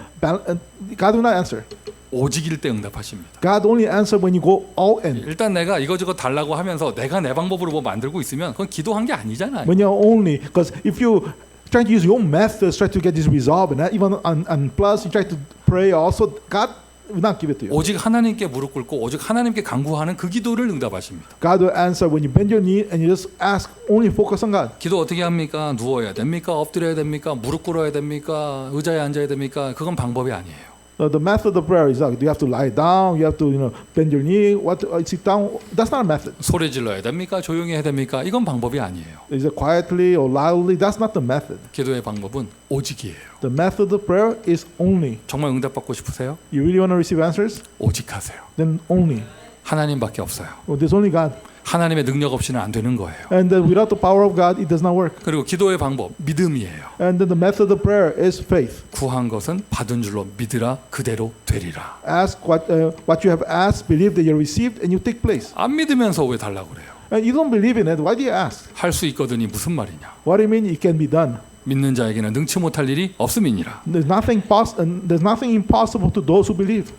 God will not answer. 오직일 때 응답하십니다. God only answer when you go all in. 일단 내가 이거저거 달라고 하면서 내가 내 방법으로 뭐 만들고 있으면 그건 기도한 게 아니잖아요. When you're only, because if you try to use your own methods, try to get this resolved, and even and plus you try to pray also, God will not give it to you. 오직 하나님께 무릎 꿇고 오직 하나님께 간구하는 그 기도를 응답하십니다. God will answer when you bend your knee and you just ask, only focus on God. 기도 어떻게 합니까? 누워야 됩니까? 엎드려야 됩니까? 무릎 꿇어야 됩니까? 의자에 앉아야 됩니까? 그건 방법이 아니에요. The method of prayer is like, you have to lie down, you have to bend your knee, sit down. That's not a method. 소리 질러야 됩니까? 조용히 해야 됩니까? 이건 방법이 아니에요. Is it quietly or loudly? That's not the method. 기도의 방법은 오직이에요. The method of prayer is only. 정말 응답받고 싶으세요? You really want to receive answers? 오직 하세요. Then only. 하나님밖에 없어요. Well, there's only God. 하나님의 능력 없이는 안 되는 거예요. And then without the power of God, it does not work. 그리고 기도의 방법 믿음이에요. And then the method of prayer is faith. 구한 것은 받은 줄로 믿으라 그대로 되리라. Ask what you have asked, believe that you received, and you take place. 안 믿으면서 왜 달라고 그래요? And you don't believe in it, why do you ask? 할 수 있거든이 무슨 말이냐? What do you mean it can be done? 믿는 자에게는 능치 못할 일이 없음이니라. There's nothing impossible to those who believe.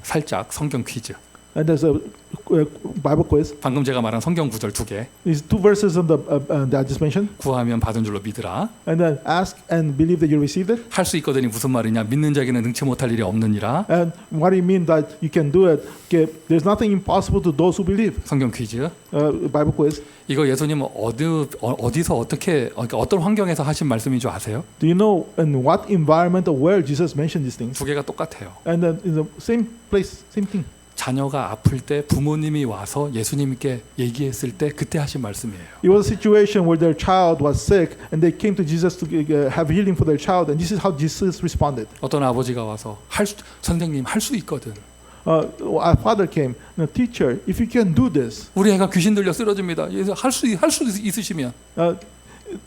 살짝 성경 퀴즈. And there's a Bible quiz. 방금 제가 말한 성경 구절 2개. These two verses on that I just mentioned. 구하면 받은 줄로 믿으라. And then ask and believe that you received it. 할 수 있거든이 무슨 말이냐? 믿는 자에게는 능치 못할 일이 없느니라. And what do you mean that you can do it? Okay, there's nothing impossible to those who believe. 성경 퀴즈. Bible quiz. 이거 예수님은 어디서 어떻게 어떤 환경에서 하신 말씀인 줄 아세요? Do you know in what environment or where Jesus mentioned these things? 두 개가 똑같아요. And then in the same place, same thing. 자녀가 아플 때 부모님이 와서 예수님께 얘기했을 때 그때 하신 말씀이에요. It was a situation where their child was sick and they came to Jesus to have healing for their child, and this is how Jesus responded. 어떤 아버지가 와서 선생님 할 수 있거든. Our father came, teacher, if you can do this. 우리 애가 귀신 들려 쓰러집니다. 할수 있으시면.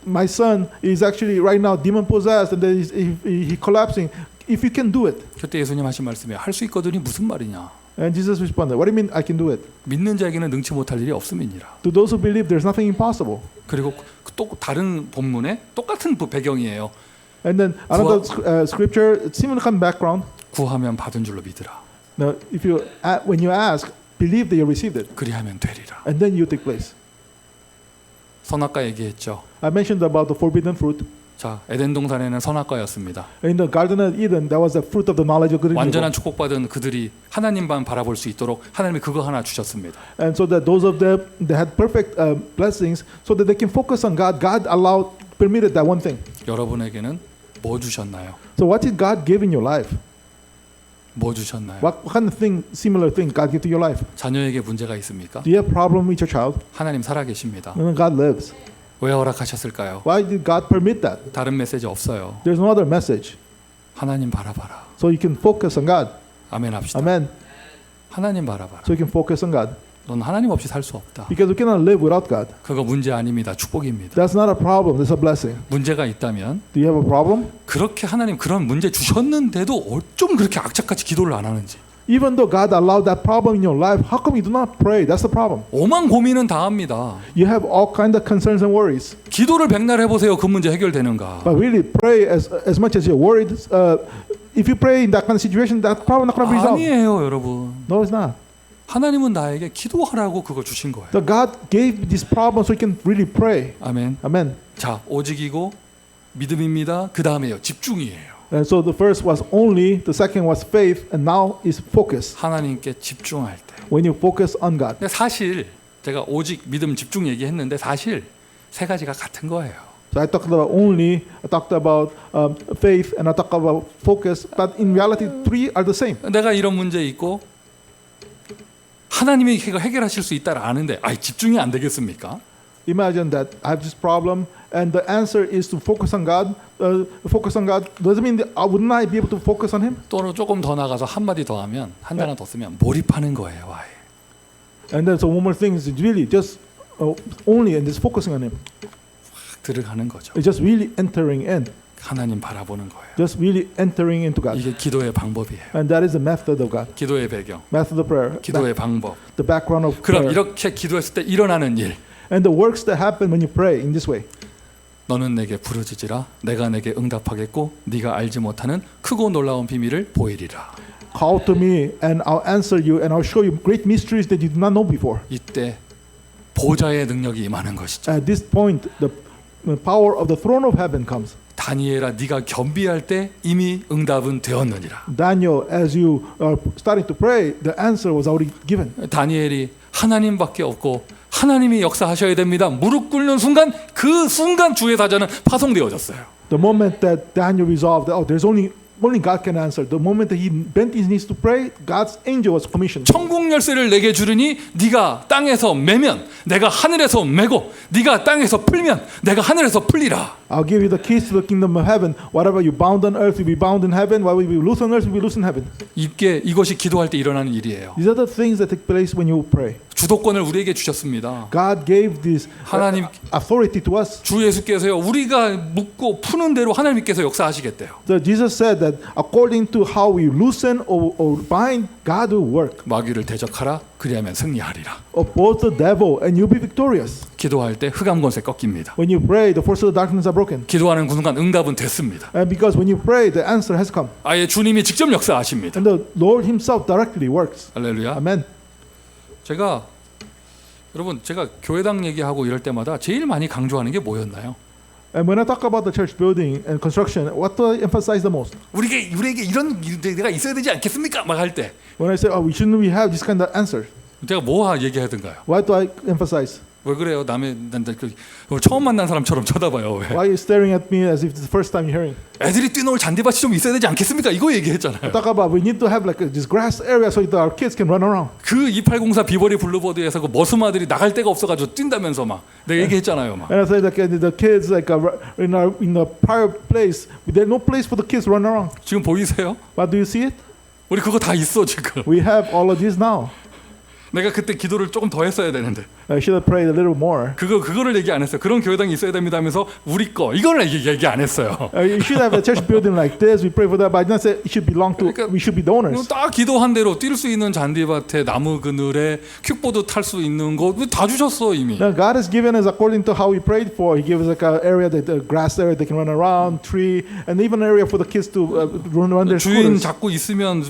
My son is actually right now demon possessed and he collapsing. If you can do it. 그때 예수님 하신 말씀이에요. 할 수 있거든이 무슨 말이냐? And Jesus responded, what do you mean I can do it? 믿는 자에게는 능치 못할 일이 없음이니라. To those who believe, there's nothing impossible. 그리고 또 다른 본문에 똑같은 배경이에요. And then another scripture, similar kind of background. 구하면 받은 줄로 믿으라. Now, when you ask, believe that you received it. 그리하면 되리라. And then you take place. 선악과 얘기했죠. I mentioned about the forbidden fruit. 자, 에덴 동산에는 선악과였습니다. In the Garden of Eden, that was the fruit of the knowledge of good and evil. 완전한 축복받은 그들이 하나님만 바라볼 수 있도록 하나님이 그거 하나 주셨습니다. And so that those of them that had perfect blessings, so that they can focus on God, God permitted that one thing. 여러분에게는 뭐 주셨나요? So what did God give in your life? 뭐 주셨나요? What kind of similar thing God gave to your life? 자녀에게 문제가 있습니까? Do you have problem with your child? 하나님 살아계십니다. God lives. 왜 허락하셨을까요? Why did God permit that? 다른 메시지 없어요. There's no other message. 하나님 바라봐라. So you can focus on God. 아멘 합시다. Amen. 하나님 바라봐라. So you can focus on God. 넌 하나님 없이 살 수 없다. Because we cannot live without God. 그거 문제 아닙니다. 축복입니다. That's not a problem. That's a blessing. 문제가 있다면 Do you have a problem? 그렇게 하나님 그런 문제 주셨는데도 어쩜 그렇게 악착같이 기도를 안 하는지. Even though God allowed that problem in your life, how come you do not pray? That's the problem. 오만 고민은 다 합니다. You have all kinds of concerns and worries. 기도를 백날 해보세요. 그 문제 해결되는가? But really pray as much as you're worried. If you pray in that kind of situation, that problem not going to be resolved. 아니에요, 여러분. No, it's not. 하나님은 나에게 기도하라고 그거 주신 거예요. So God gave this problem so you can really pray. 아멘. Amen. 자, 오직이고 믿음입니다. 그 다음에요, 집중이에요. And so the first was only, the second was faith, and now is focus. 하나님께 집중할 때. When you focus on God. 근데 사실 제가 오직 믿음 집중 얘기했는데 사실 세 가지가 같은 거예요. So I talked about only, I talked about faith, and I talked about focus. But in reality, three are the same. 내가 이런 문제 있고 하나님이 해결하실 수 있다를 아는데 집중이 안 되겠습니까? Imagine that I have this problem, and the answer is to focus on God. Focus on God doesn't mean that I would not be able to focus on Him. 또는 조금 더 나가서 한 마디 더 하면 한 단어 더 쓰면 몰입하는 거예요. 아예. And then so one more thing is really just only and just focusing on Him. 확 들어가는 거죠. It's just really entering in. 하나님 바라보는 거예요. Just really entering into God. 이게 기도의 방법이에요. And that is the method of God. 기도의 배경, Method of prayer. 기도의 방법. The background of 그럼 prayer. 이렇게 기도했을 때 일어나는 일. And the works that happen when you pray in this way. 너는 내게 부르짖으라 내가 내게 응답하겠고 네가 알지 못하는 크고 놀라운 비밀을 보이리라. Call to me and I'll answer you and I'll show you great mysteries that you did not know before. 이때 보좌의 능력이 임하는 것이죠. At this point, the power of the throne of heaven comes. 다 다니엘아 네가 겸비할 때 이미 응답은 되었느니라. Daniel, as you are starting to pray, the answer was already given. 다니엘이 하나님밖에 없고 하나님이 역사하셔야 됩니다. 무릎 꿇는 순간 그 순간 주의 사자는 파송되어졌어요. The moment that Daniel resolved that, there's only God can answer. The moment that he bent his knees to pray, God's angel was commissioned. 천국 열쇠를 내게 주르니 네가 땅에서 매면 내가 하늘에서 매고 네가 땅에서 풀면 내가 하늘에서 풀리라. I'll give you the keys to the kingdom of heaven. Whatever you bound on earth will be bound in heaven. Whatever you loose on earth will be loose in heaven. 이것이 기도할 때 일어나는 일이에요. These are the things that take place when you pray. 주도권을 우리에게 주셨습니다. God gave this 하나님 authority to us. 주 예수께서요 우리가 묻고 푸는 대로 하나님께서 역사하시겠대요. So Jesus said that according to how we loosen or bind, God will work. 마귀를 대적하라 그리하면 승리하리라. Oppose the devil and you'll be victorious. 기도할 때 흑암 권세 꺾입니다. When you pray, the forces of darkness are broken. 기도하는 그 순간 응답은 됐습니다. And because when you pray, the answer has come. 아예 주님이 직접 역사하십니다. And the Lord Himself directly works. 할렐루야. Amen. 제가 교회당 얘기하고 이럴 때마다 제일 많이 강조하는 게 뭐였나요? And when I talk about the church building and construction, what do I emphasize the most? 우리에게 이런 데가 있어야 되지 않겠습니까? 막 할 때 When I say, shouldn't we have this kind of answer? 제가 뭐 얘기하던가요? Why do I emphasize? 왜 그래요? 처음 만난 사람처럼 쳐다봐요. 왜? Why are you staring at me as if it's the first time you're hearing? 애들이 뛰놀 잔디밭이 좀 있어야 되지 않겠습니까? 이거 얘기했잖아요. Talk about we need to have like this grass area so that our kids can run around. 그 2804 비버리 블루버드에서 그 머스마들이 나갈 데가 없어가지고 뛴다면서 막 내가 얘기했잖아요. 막. And I say that the kids like in the prior place, there's no place for the kids to run around. 지금 보이세요? But do you see it? 우리 그거 다 있어 지금. We have all of this now. 내가 그때 기도를 조금 더 했어야 되는데. I should have prayed a little more. 그거를 얘기 안 했어요. 그런 교회당이 있어야 됩니다 하면서 우리 거 이거를 얘기 안 했어요. You should have a church building like this. We pray for that, but I did not say it should belong to. 그러니까 We should be the owners. 딱 기도한 대로 뛸 수 있는 잔디밭에 나무 그늘에 킥보드 탈 수 있는 거 다 주셨어 이미. Now God has given us according to how we prayed for. He gave us like an area, that the grass area they can run around, tree, and even an area for the kids to run their 주인 scooters. 자꾸 있으면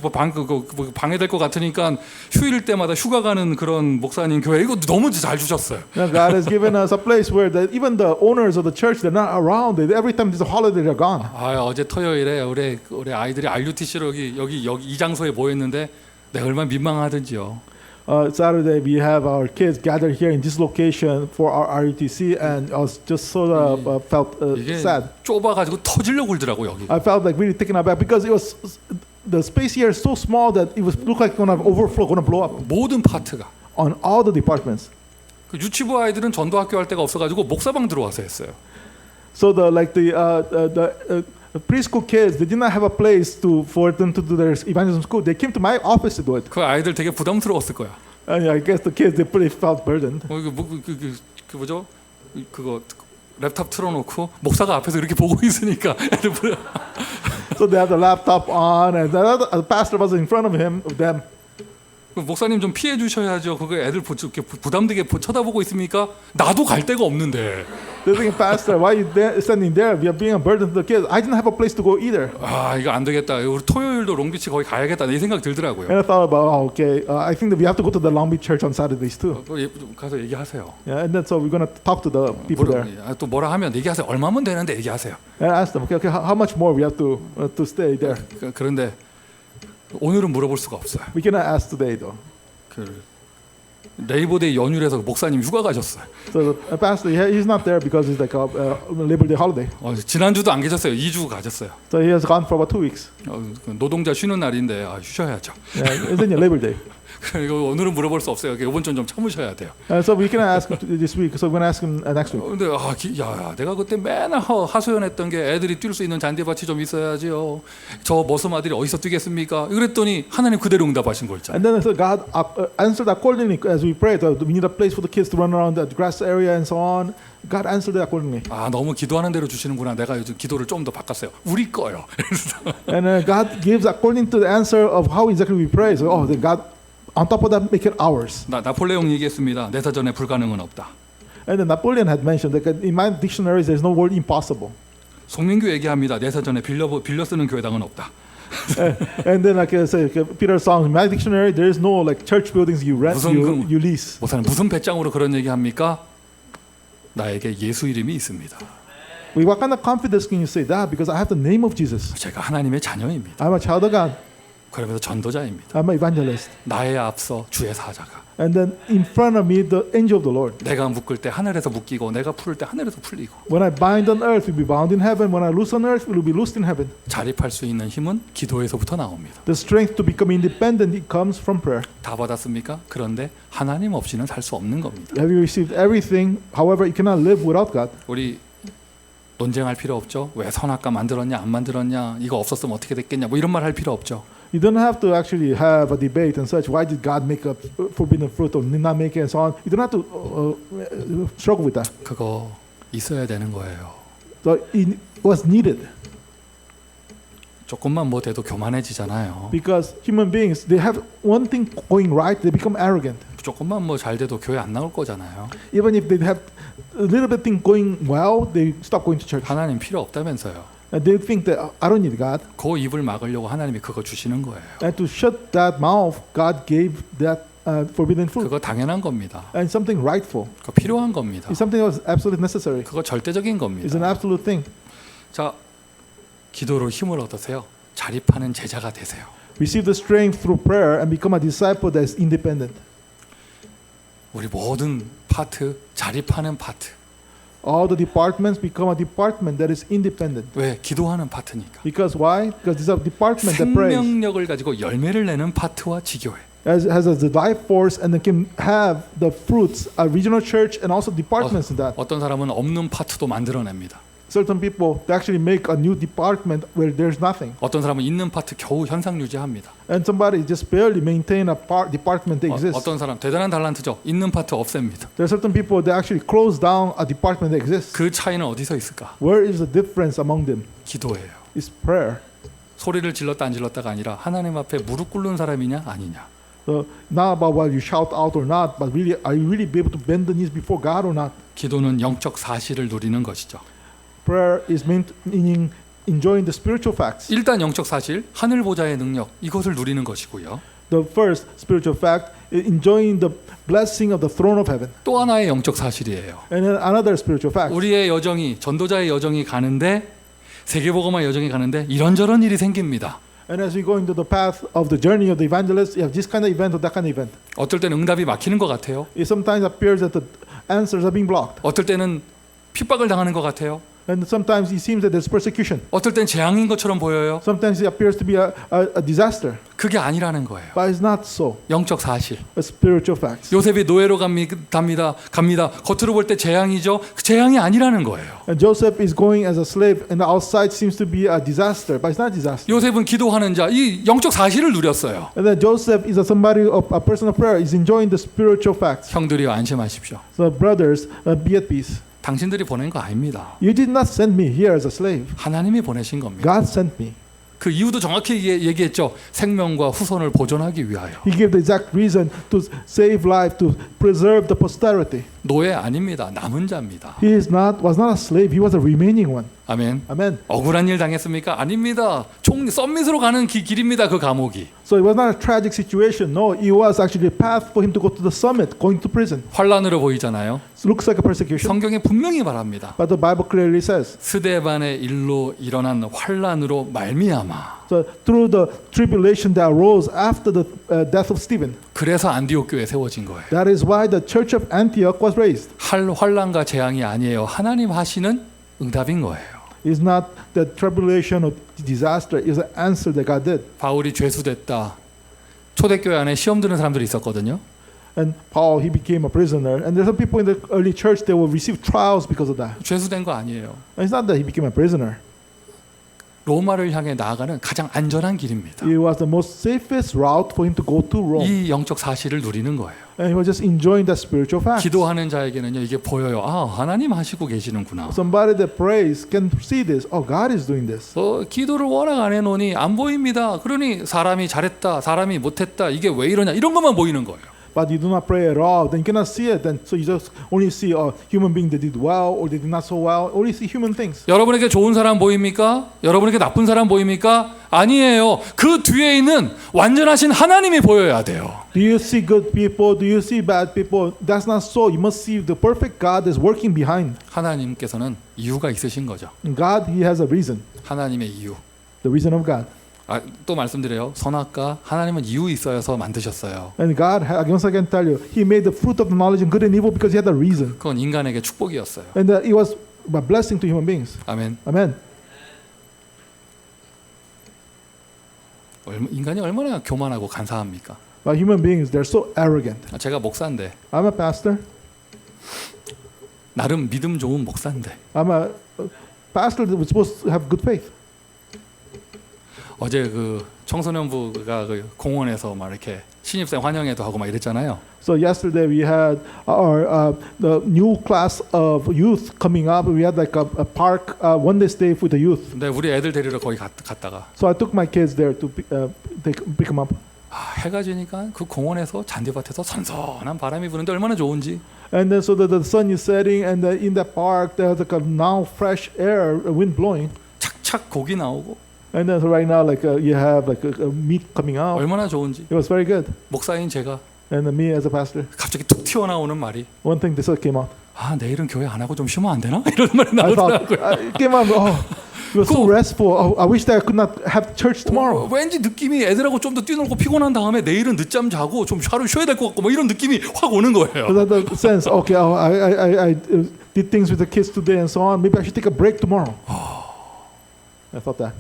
방해될 것 같으니까 휴일 때마다 휴가 가는 그런 목사님 교회 이거 너무 잘 주셨어요. Now God has given us a place where even the owners of the church they're not around. Every time there's a holiday, they're gone. 어제 토요일에 우리 아이들이 RUTC로 여기 이 장소에 모였는데 내가 얼마나 민망하든지요. Saturday we have our kids gathered here in this location for our RUTC, and I was just sort of felt 이게 sad. 좁아가지고 터지려고 그러더라고 여기. I felt like really taken aback because it was the space here is so small that it was looked like gonna overflow, gonna blow up 모든 파트가. on all the departments. 그 유치부 아이들은 전도학교 할 데가 없어가지고 목사방 들어와서 했어요. So the preschool kids, they did not have a place for them to do their evangelism school. They came to my office to do it. 그 아이들 되게 부담스러웠을 거야. And I guess the kids they pretty felt burdened. 그 뭐죠? 그거 랩탑 틀어놓고 목사가 앞에서 이렇게 보고 있으니까 애들 So they had the laptop on, and the pastor was in front of them. 목사님 좀 피해 주셔야죠. 그거 애들 이렇게 부담되게 쳐다보고 있습니까? 나도 갈 데가 없는데. They're thinking, Pastor, why are you standing there? We are being a burden to the kids. I didn't have a place to go either. 이거 안 되겠다. 우리 토요일도 롱비치 거기 가야겠다. 이 생각 들더라고요. And I thought about, I think that we have to go to the Long Beach church on Saturdays too. 가서 얘기하세요. Yeah, and then so we're gonna talk to the people there. 또 뭐라 하면 얘기하세요. 얼마면 되는데 얘기하세요. And I asked them, okay, how much more we have to stay there? 그런데 오늘은 물어볼 수가 없어요. We cannot ask today though. 레이버데이 연휴라서 목사님 휴가 가셨어요. So the pastor, he's not there because it's like a Labor Day holiday. 지난주도 안 계셨어요. 2주 가셨어요. So he has gone for about 2 weeks. 노동자 쉬는 날인데 쉬셔야죠. Yeah, it's in your Labor Day. 이거 오늘은 물어볼 수 없어요. 이번 주는 좀 참으셔야 돼요. So we cannot ask him this week. So we're gonna ask him next week. 근데 내가 그때 맨날 하소연했던 게 애들이 뛸 수 있는 잔디밭이 좀 있어야지요. 저 머슴아들이 어디서 뛰겠습니까? 그랬더니 하나님 그대로 응답하신 거 있잖아요. And then so God answered accordingly as we prayed. We need a place for the kids to run around the grass area and so on. God answered it accordingly. 너무 기도하는 대로 주시는구나. 내가 요즘 기도를 좀 더 바꿨어요. 우리 거요. And God gives according to the answer of how exactly we pray. So then God on top of that make it ours. 나폴레옹 얘기했습니다. 내 사전에 불가능은 없다. And then Napoleon had mentioned that in my dictionaries there's no word impossible. 송민규 얘기합니다. 내 사전에 빌려 쓰는 교회당은 없다. And then like I say, Peter's song, in my dictionary there is no like church buildings you rent, you lease. 목사님 무슨 배짱으로 그런 얘기합니까? 나에게 예수 이름이 있습니다. With what kind of confidence can you say that? Because I have the name of Jesus. 제가 하나님의 자녀입니다. I'm a child of God. 그러면서 전도자입니다. I'm an evangelist. 나의 앞서 주의 사자가. And then in front of me, the angel of the Lord. 내가 묶을 때 하늘에서 묶이고 내가 풀을 때 하늘에서 풀리고. When I bind on earth, it will be bound in heaven. When I loose on earth, it will be loosed in heaven. 자립할 수 있는 힘은 기도에서부터 나옵니다. The strength to become independent, it comes from prayer. 다 받았습니까? 그런데 하나님 없이는 살 수 없는 겁니다. Have you received everything? However, you cannot live without God. 우리 논쟁할 필요 없죠. 왜 선악과 만들었냐 안 만들었냐 이거 없었으면 어떻게 됐겠냐 뭐 이런 말 할 필요 없죠. You don't have to actually have a debate and such. Why did God make a forbidden fruit or did not make it and so on? You don't have to struggle with that. 그거 있어야 되는 거예요. So it was needed 조금만 뭐 돼도 교만해지잖아요. because human beings, they have one thing going right, they become arrogant. 조금만 뭐 잘 돼도 교회 안 나올 거잖아요. Even if they have a little bit thing going well, they stop going to church. 하나님 필요 없다면서요. And they think that I don't need God. 그 입을 막으려고 하나님이 그거 주시는 거예요. And to shut that mouth, God gave that forbidden fruit. 그거 당연한 겁니다. And something rightful. 그거 필요한 겁니다. It's something that was absolutely necessary. 그거 절대적인 It's an 겁니다. absolute thing. 자, 기도로 힘을 얻으세요. 자립하는 제자가 되세요. Receive the strength through prayer and become a disciple that is independent. 우리 모든 파트, 자립하는 파트. All the departments become a department that is independent. 왜? 기도하는 파트니까. Because why? Because it's a department that prays. 생명력을 가지고 열매를 내는 파트와 지교회. Has the life force and it can have the fruits, a regional church and also departments in that. 어떤 사람은 없는 파트도 만들어냅니다. Certain people they actually make a new department where there's nothing. 어떤 사람은 있는 파트 겨우 현상 유지합니다. And somebody just barely maintain a department that exists. 어떤 사람 대단한 달란트죠. 있는 파트 없앱니다. There are certain people that actually close down a department that exists. 그 차이는 어디서 있을까? Where is the difference among them? 기도예요. It's prayer. 소리를 질렀다 안 질렀다가 아니라 하나님 앞에 무릎 꿇는 사람이냐 아니냐. So not about whether you shout out or not, but really, are you really be able to bend the knees before God or not? 기도는 영적 사실을 누리는 것이죠. Prayer is meaning enjoying the spiritual facts. 일단 영적 사실, 하늘 보좌의 능력 이것을 누리는 것이고요. The first spiritual fact is enjoying the blessing of the throne of heaven. 또 하나의 영적 사실이에요. And then another spiritual fact. 우리의 여정이 전도자의 여정이 가는데 세계복음화 여정이 가는데 이런저런 일이 생깁니다. And as we go into the path of the journey of the evangelist, you have this kind of event or that kind of event. 어떨 때는 응답이 막히는 것 같아요. It sometimes appears that the answers are being blocked. 어떨 때는 핍박을 당하는 것 같아요. And sometimes it seems that there's persecution. 어떨 땐 재앙인 것처럼 보여요. Sometimes it appears to be a disaster. 그게 아니라는 거예요. But it's not so. 영적 사실. A spiritual facts. 요셉이 노예로 갑니다. 겉으로 볼 때 재앙이죠. 그 재앙이 아니라는 거예요. And Joseph is going as a slave, and the outside seems to be a disaster, but it's not a disaster. 요셉은 기도하는 자, 이 영적 사실을 누렸어요. And then Joseph is a person of prayer. Is enjoying the spiritual facts. 형들이여 안심하십시오. So brothers, be at peace. 당신들이 보낸 거 아닙니다. You did not send me here as a slave. 하나님이 보내신 겁니다. God sent me. 그 이유도 정확히 얘기했죠. 생명과 후손을 보존하기 위하여. He gave the exact reason to save life, to preserve the posterity. 노예 아닙니다. 남은 자입니다. He was not a slave. He was a remaining one. 아멘. Amen. 억울한 일 당했습니까? 아닙니다. 썸밋으로 가는 길입니다. 그 감옥이. So it was not a tragic situation. No, it was actually a path for him to go to the summit, going to prison. 환란으로 보이잖아요. It looks like a persecution. 성경에 분명히 말합니다. But the Bible clearly says, 스데반의 일로 일어난 환란으로 말미암아. so through the tribulation that arose after the death of Stephen, 그래서 안디옥 교회 세워진 거예요. that is why the church of Antioch was raised. 환란과 재앙이 아니에요. 하나님 하시는 응답인 거예요. It's not the tribulation or disaster. It's an answer that God did. 바울이 죄수됐다. 초대교회 안에 시험 드는 사람들이 있었거든요. And Paul, he became a prisoner. And there's some people in the early church that will receive trials because of that. 죄수된 거 아니에요. And it's not that he became a prisoner. 로마를 향해 나아가는 가장 안전한 길입니다. It was the most safest route for him to go to Rome. 이 영적 사실을 누리는 거예요. And he was just enjoying that spiritual fact. 기도하는 자에게는요 이게 보여요. 아 하나님 하시고 계시는구나. Somebody that prays can see this. Oh, God is doing this. 기도를 워낙 안 해놓으니 안 보입니다. 그러니 사람이 잘했다, 사람이 못했다, 이게 왜 이러냐 이런 것만 보이는 거예요. but you do not pray at all, then you cannot see it. Then so you just only see a human being that did well or they did not so well. Only see human things. 여러분에게 좋은 사람 보입니까? 여러분에게 나쁜 사람 보입니까? 아니에요. 그 뒤에 있는 완전하신 하나님이 보여야 돼요. Do you see good people? Do you see bad people? That's not so. You must see the perfect God that's working behind. 하나님께서는 이유가 있으신 거죠. And God, He has a reason. 하나님의 이유. The reason of God. 또 말씀드려요. 선악과 하나님은 이유 있어서 만드셨어요. And God, once again tell you, He made the fruit of the knowledge of good and evil because He had a reason. 그건 인간에게 축복이었어요. And it was a blessing to human beings. 아멘. Amen. 인간이 얼마나 교만하고 간사합니까? But human beings, they're so arrogant. 제가 목사인데 I'm a pastor. 나름 믿음 좋은 목사인데 I'm a pastor that was supposed to have good faith. 어제 그 청소년부가 그 공원에서 막 이렇게 신입생 환영회도 하고 막 이랬잖아요. So yesterday we had our the new class of youth coming up. We had like a park one day stay with the youth. 근데 우리 애들 데리러 거기 갔다가 So I took my kids there to pick them up. 해가 지니까 그 공원에서 잔디밭에서 선선한 바람이 부는데 얼마나 좋은지. And then so that the sun is setting, and in that park there's like a now fresh air, wind blowing. 착착 고기 나오고 And then so right now like you have like a meat coming out. 얼마나 좋은지. It was very good. 목사인 제가 And me as a pastor, 갑자기 툭 튀어나오는 말이 one thing this came out. 내일은 교회 안 하고 좀 쉬면 안 되나? 이런 말이 I thought 나오더라고요. it came out. Oh, it was so restful. Oh, I wish that I could not have church tomorrow. 왠지 느낌이 애들하고 좀 더 뛰놀고 피곤한 다음에 내일은 늦잠 자고 좀 하루 쉬어야 될 것 같고 뭐 이런 느낌이 확 오는 거예요. So that the sense, okay, I did things with the kids today and so on. Maybe I should take a break tomorrow. I thought that.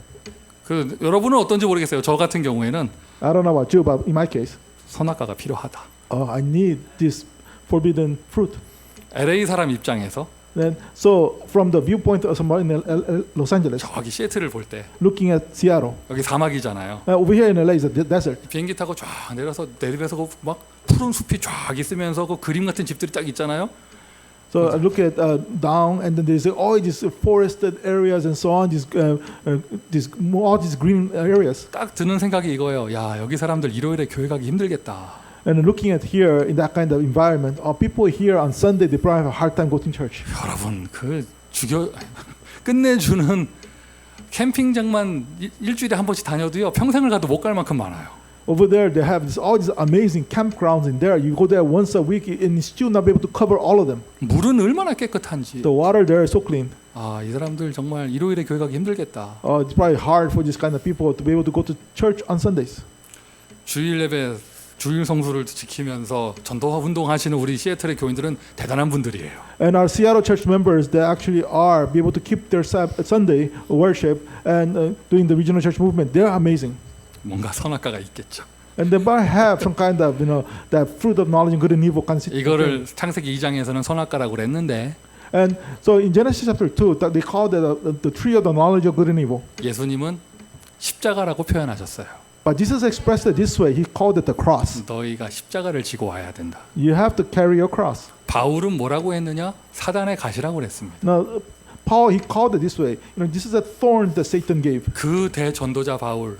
그 여러분은 어떤지 모르겠어요. 저 같은 경우에는 I don't know about you, but in my case, 선악과가 필요하다. I need this forbidden fruit. LA 사람 입장에서 Then, so from the viewpoint of somebody in Los Angeles, 저기 시애틀을 볼 때 looking at Seattle, 여기 사막이잖아요. over here in LA is a desert. 비행기 타고 쫙 내려서 내리면서 막 푸른 숲이 쫙 있으면서 그 그림 같은 집들이 딱 있잖아요. So I look at down, and then there's all these forested areas and so on, all these green areas. 딱 드는 생각이 이거예요. 야, 여기 사람들 일요일에 교회 가기 힘들겠다. And looking at here in that kind of environment, people here on Sunday they probably have a hard time going to church. 여러분, 그 끝내주는 캠핑장만 일주일에 한 번씩 다녀도요 평생을 가도 못 갈 만큼 많아요. Over there, they have all these amazing campgrounds in there. You go there once a week, and you still not be able to cover all of them. 물은 얼마나 깨끗한지. The water there is so clean. 이 사람들 정말 일요일에 교회 가기 힘들겠다. It's probably hard for this kind of people to be able to go to church on Sundays. 주일 예배, 주일 성수를 지키면서 전도화 운동하시는 우리 시애틀의 교인들은 대단한 분들이에요. And our Seattle church members, they actually are be able to keep their Sunday worship and doing the regional church movement. They're amazing. 뭔가 선악과가 있겠죠. And they might have some kind of, that fruit of knowledge and good and evil kind of 이거를 창세기 2장에서는 선악과라고 그랬는데 And so in Genesis chapter 2, they called it the tree of the knowledge of good and evil. 예수님은 십자가라고 표현하셨어요. But Jesus expressed it this way. He called it the cross. 너희가 십자가를 지고 와야 된다. You have to carry your cross. 바울은 뭐라고 했느냐? 사단의 가시라고 그랬습니다. Now, Paul, he called it this way. This is a thorn that Satan gave. 그 대전도자 바울,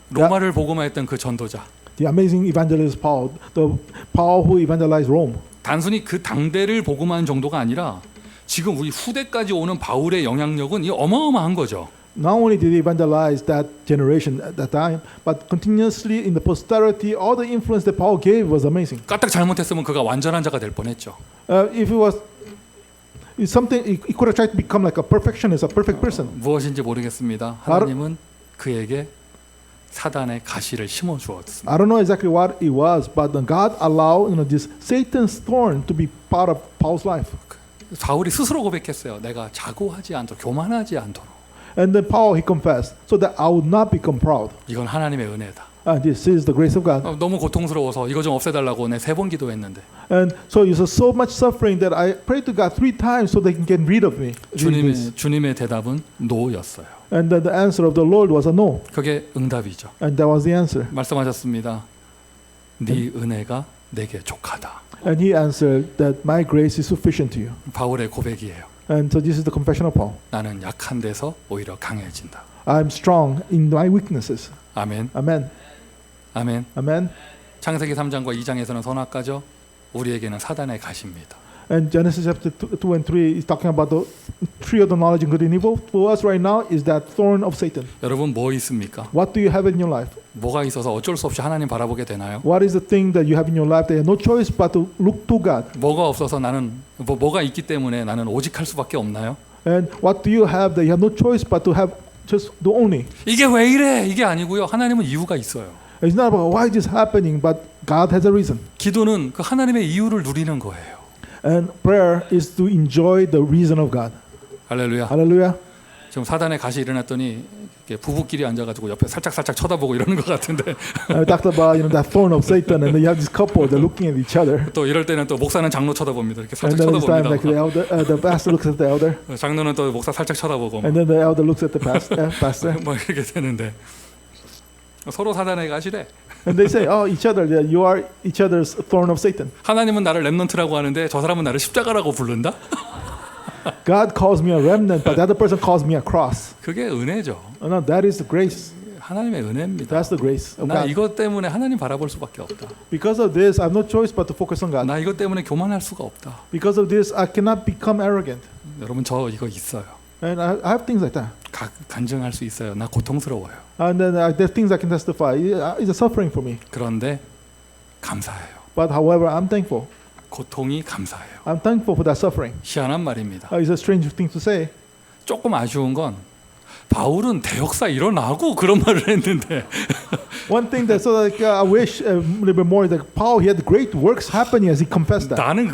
로마를 복음화했던 그 전도자. The amazing evangelist Paul, the Paul who evangelized Rome. 단순히 그 당대를 복음한 정도가 아니라 지금 우리 후대까지 오는 바울의 영향력은 이 어마어마한 거죠. Not only did he evangelize that generation at that time, but continuously in the posterity, all the influence that Paul gave was amazing. 까딱 잘못했으면 그가 완전한 자가 될 뻔했죠. If it was something, he could have tried to become like a perfectionist, a perfect person. 무엇인지 모르겠습니다. 하나님은 그에게 사단의 가시를 심어 주었습니다. I don't know exactly what it was, but God allowed this Satan's thorn to be part of Paul's life. 바울이 스스로 고백했어요. 내가 자고하지 않도록, 교만하지 않도록. And then Paul, he confessed, so that I would not become proud. 이건 하나님의 은혜다. This is the grace of God. 너무 고통스러워서 이거 좀 없애달라고 내 3번 기도했는데. And so you saw so much suffering that I prayed to God 3 times so they can get rid of me. 주님의 대답은 no였어요. And then the answer of the Lord was a no. 그게 응답이죠. And that was the answer. 말씀하셨습니다. 네 은혜가 내게 족하다. And he answered that my grace is sufficient to you. 바울의 고백이에요. And so this is the confession of Paul. 나는 약한 데서 오히려 강해진다. I'm strong in my weaknesses. 아멘. Amen. 아멘. Amen. 창세기 3장과 2장에서는 선악과죠. 우리에게는 사단의 가시입니다. And Genesis chapter 2 and 3 is talking about the tree of the knowledge of good and evil. For us right now is that thorn of Satan. 여러분 뭐 있습니까? What do you have in your life? 뭐가 있어서 어쩔 수 없이 하나님 바라보게 되나요? What is the thing that you have in your life that you have no choice but to look to God? 뭐가 없어서 나는 뭐가 있기 때문에 나는 오직 할 수밖에 없나요? And what do you have that you have no choice but to have just do only? 이게 왜 이래? 이게 아니고요. 하나님은 이유가 있어요. It's not about why this is happening, but God has a reason. 기도는 그 하나님의 이유를 누리는 거예요. And prayer is to enjoy the reason of God. 할렐루야. Hallelujah. 지금 사단의 가시 일어났더니 이렇게 부부끼리 앉아가지고 옆에 살짝 쳐다보고 이러는 것 같은데 I talked about that thorn of Satan, and then you have this couple they're looking at each other. 또 이럴 때는 또 목사는 장로 쳐다봅니다. 이렇게 And 살짝 then this time, 쳐다봅니다. like the pastor looks at the elder, 장로는 또 목사 살짝 쳐다보고 and then the elder looks at the pastor, 뭐 이렇게 되는데 서로 사단의 가시래. and they say, "Oh, each other, that you are each other's thorn of Satan." 하나님은 나를 렘넌트라고 하는데 저 사람은 나를 십자가라고 부른다? God calls me a remnant, but the other person calls me a cross. 그게 은혜죠. Oh, no, that is the grace. 하나님의 은혜입니다. That's the grace of 나 God. 이것 때문에 하나님 바라볼 수밖에 없다. Because of this, I have no choice but to focus on God. 나 이것 때문에 교만할 수가 없다. Because of this, I cannot become arrogant. 여러분 저 이거 있어요. And I have things like that. 간증할 수 있어요. 나 고통스러워요. And then there's things I can testify. It's a suffering for me. 그런데 감사해요. But however, I'm thankful. 고통이 감사해요. I'm thankful for that suffering. 희한한 말입니다. It's a strange thing to say. 조금 아쉬운 건 바울은 대역사 일어나고 그런 말을 했는데 One thing that so like I wish a little bit more that Paul he had great works happening as he confessed that. 나는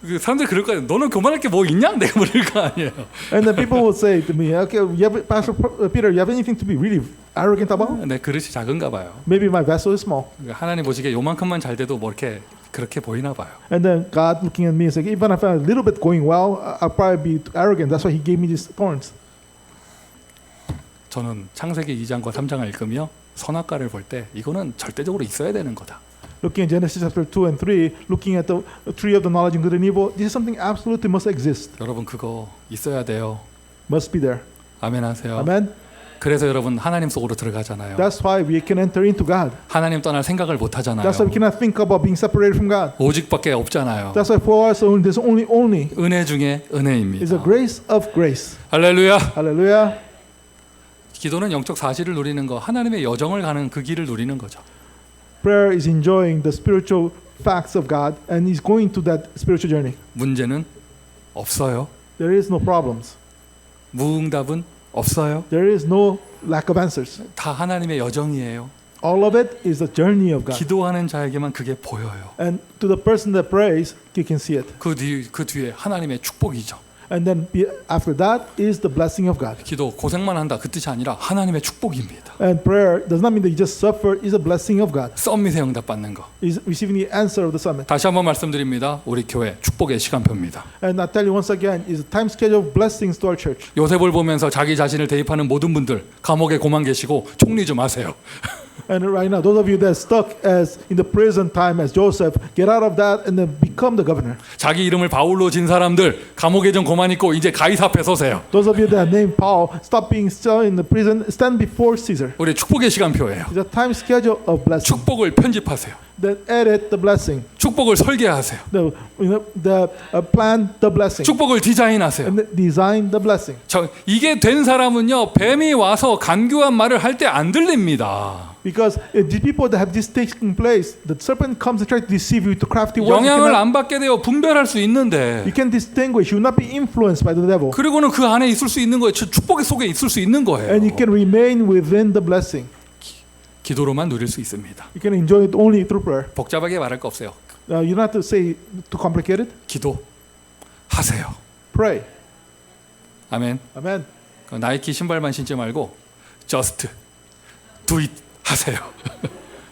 그 사람들이 그럴 거예요. 너는 교만할 게 뭐 있냐? 내가 물을 거 아니에요. And then people will say to me, "Okay, Pastor Peter, you have anything to be really arrogant about?" 내 그릇이 작은가 봐요. Maybe my vessel is small. 하나님 보시기에 요만큼만 잘 돼도 뭐 이렇게 그렇게 보이나 봐요. And then God looking at me and saying, even if I'm a little bit going well, I'll probably be arrogant. That's why He gave me these thorns. 저는 창세기 2장과 3장을 읽으며 선악과를 볼 때 이거는 절대적으로 있어야 되는 거다. Looking at Genesis chapter 2 and 3, looking at the tree of the knowledge of good and evil, this is something absolutely must exist, 여러분 그거 있어야 돼요. must be there. 아멘 하세요. Amen. 그래서 여러분 하나님 속으로 들어가잖아요. That's why we can enter into God. 하나님 떠날 생각을 못 하잖아요. That's why we cannot think about being separated from God. 오직밖에 없잖아요. That's why for us, there's only 은혜 중에 is 은혜입니다. the grace of grace. 할렐루야. Hallelujah. 기도는 영적 사실을 누리는 거, 하나님의 여정을 가는 그 길을 누리는 거죠. Prayer is enjoying the spiritual facts of God and is going to that spiritual journey. 문제는 없어요. There is no problems. 무응답은 없어요. There is no lack of answers. 다 하나님의 여정이에요. All of it is the journey of God. 기도하는 자에게만 그게 보여요. And to the person that prays, you can see it. 그 뒤에 하나님의 축복이죠. And then after that is the blessing of God. 기도 고생만 한다 그 뜻이 아니라 하나님의 축복입니다. And prayer does not mean that you just suffer. It's a blessing of God. 썸밋에 응답 받는 거. Is receiving the answer of the summit. 다시 한번 말씀드립니다. 우리 교회 축복의 시간표입니다. And I tell you once again, is a time schedule of blessings to our church. 요셉을 보면서 자기 자신을 대입하는 모든 분들 감옥에 고만 계시고 총리 좀 하세요. And right now, those of you that are stuck as in the prison time as Joseph, get out of that and then become the governor. 자기 이름을 바울로 진 사람들 감옥에 좀 고만 있고 이제 가이사 앞에 서세요. Those of you that are named Paul, stop being still in the prison, stand before Caesar. 우리 축복의 시간표예요. It's a time schedule of blessing. 축복을 편집하세요. Then edit the blessing. 축복을 설계하세요. The plan the blessing. 축복을 디자인하세요. And design the blessing. 이게 된 사람은요 뱀이 와서 간교한 말을 할 때 안 들립니다. Because the people that have this taking place, the serpent comes to try to deceive you to crafty words. 영향을 안 받게 되어 분별할 수 있는데 You can distinguish. You will not be influenced by the devil. 그리고는 그 안에 있을 수 있는 거예요. 축복의 속에 있을 수 있는 거예요. And you can remain within the blessing. 기도로만 누릴 수 있습니다. You can enjoy it only through prayer. 복잡하게 말할 거 없어요. You don't have to say too complicated. 기도하세요. Pray. 아멘. Amen. 나이키 신발만 신지 말고 just do it 하세요.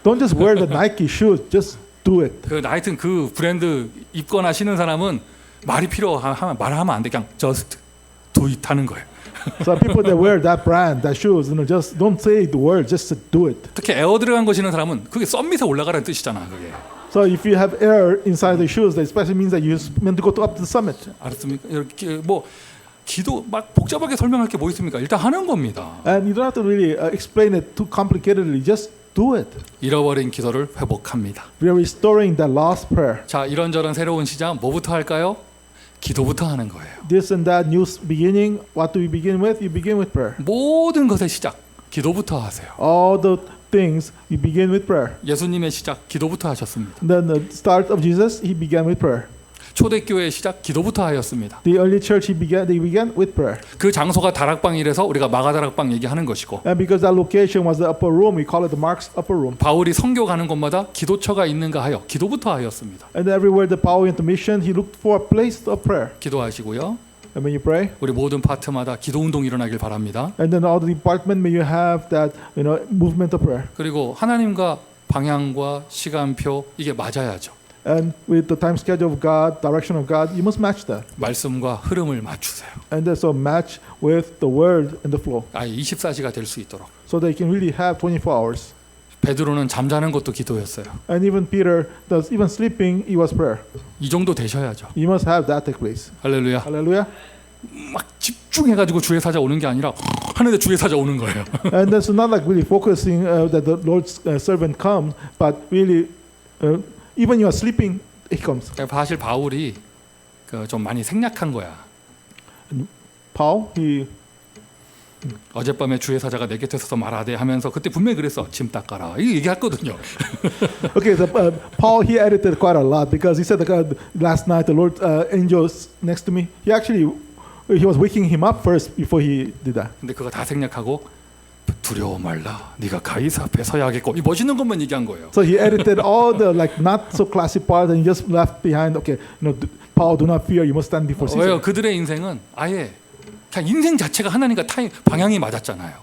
Don't just wear the Nike shoes. Just do it. 하여튼 그 브랜드 입거나 신는 사람은 말이 필요하면 말하면 안 돼. 그냥 just do it 하는 거예요. So people that wear that brand, that shoes, just don't say the word, just do it. 특히 에어 들어간 거 신는 사람은 그게 썸밋에 올라가라는 뜻이잖아. 그게. So if you have air inside the shoes, that especially means that you're meant to go up to the summit. 알았습니까? 이렇게 뭐 기도 막 복잡하게 설명할 게 뭐 있습니까? 일단 하는 겁니다. And you don't have to really explain it too complicatedly. Just do it. 잃어버린 기도를 회복합니다. We are restoring that lost prayer. 자, 이런저런 새로운 시작 뭐부터 할까요? 기도부터 하는 거예요. This and that new beginning. What do we begin with? You begin with prayer. 모든 것의 시작 기도부터 하세요. All the things you begin with prayer. 예수님의 시작 기도부터 하셨습니다. Then the start of Jesus, he began with prayer. 초대교회의 시작 기도부터 하였습니다. The early church, they began with prayer. 그 장소가 다락방이라서 우리가 마가다락방 얘기하는 것이고, And because that location was the upper room, we call it the Mark's upper room. 바울이 선교 가는 곳마다 기도처가 있는가 하여 기도부터 하였습니다. And everywhere the Paul went to mission, he looked for a place of prayer. 기도하시고요. And when you pray, 우리 모든 파트마다 기도 운동이 일어나길 바랍니다. and then all the department, may you have that movement of prayer. 그리고 하나님과 방향과 시간표 이게 맞아야죠. And with the time schedule of God, direction of God, you must match that. 말씀과 흐름을 맞추세요. And there's a match with the word and the flow, 아예 24시가 될 수 있도록. so that you can really have 24 hours. 베드로는 잠자는 것도 기도였어요. And even Peter, even sleeping, it was prayer. 이 정도 되셔야죠. You must have that take place. 할렐루야. Hallelujah. 막 집중해가지고 주의 사자 오는 게 아니라 하는데 주의 사자 오는 거예요. And that's not like really focusing that the Lord's servant comes, but really, even you are sleeping, he comes. 사실 바울이 좀 많이 생략한 거야. Paul, he 어젯밤에 주의 사자가 내 곁에 서서 말하되 하면서 그때 분명히 그랬어. 짐 닦아라. 이거 얘기했거든요. okay. So, Paul, he edited quite a lot because he said that last night the Lord angel next to me. He was waking him up first before he did that. 근데 그거 다 생략하고 두려워 말라. 네가 가이사 앞에 서야겠고. 이 멋있는 것만 얘기한 거예요. So he edited all the like not so classy part and he just left behind. Okay, Paul, do not fear. You must stand before Caesar. 왜요? 그들의 인생은 아예 그냥 인생 자체가 하나님과 방향이 맞았잖아요.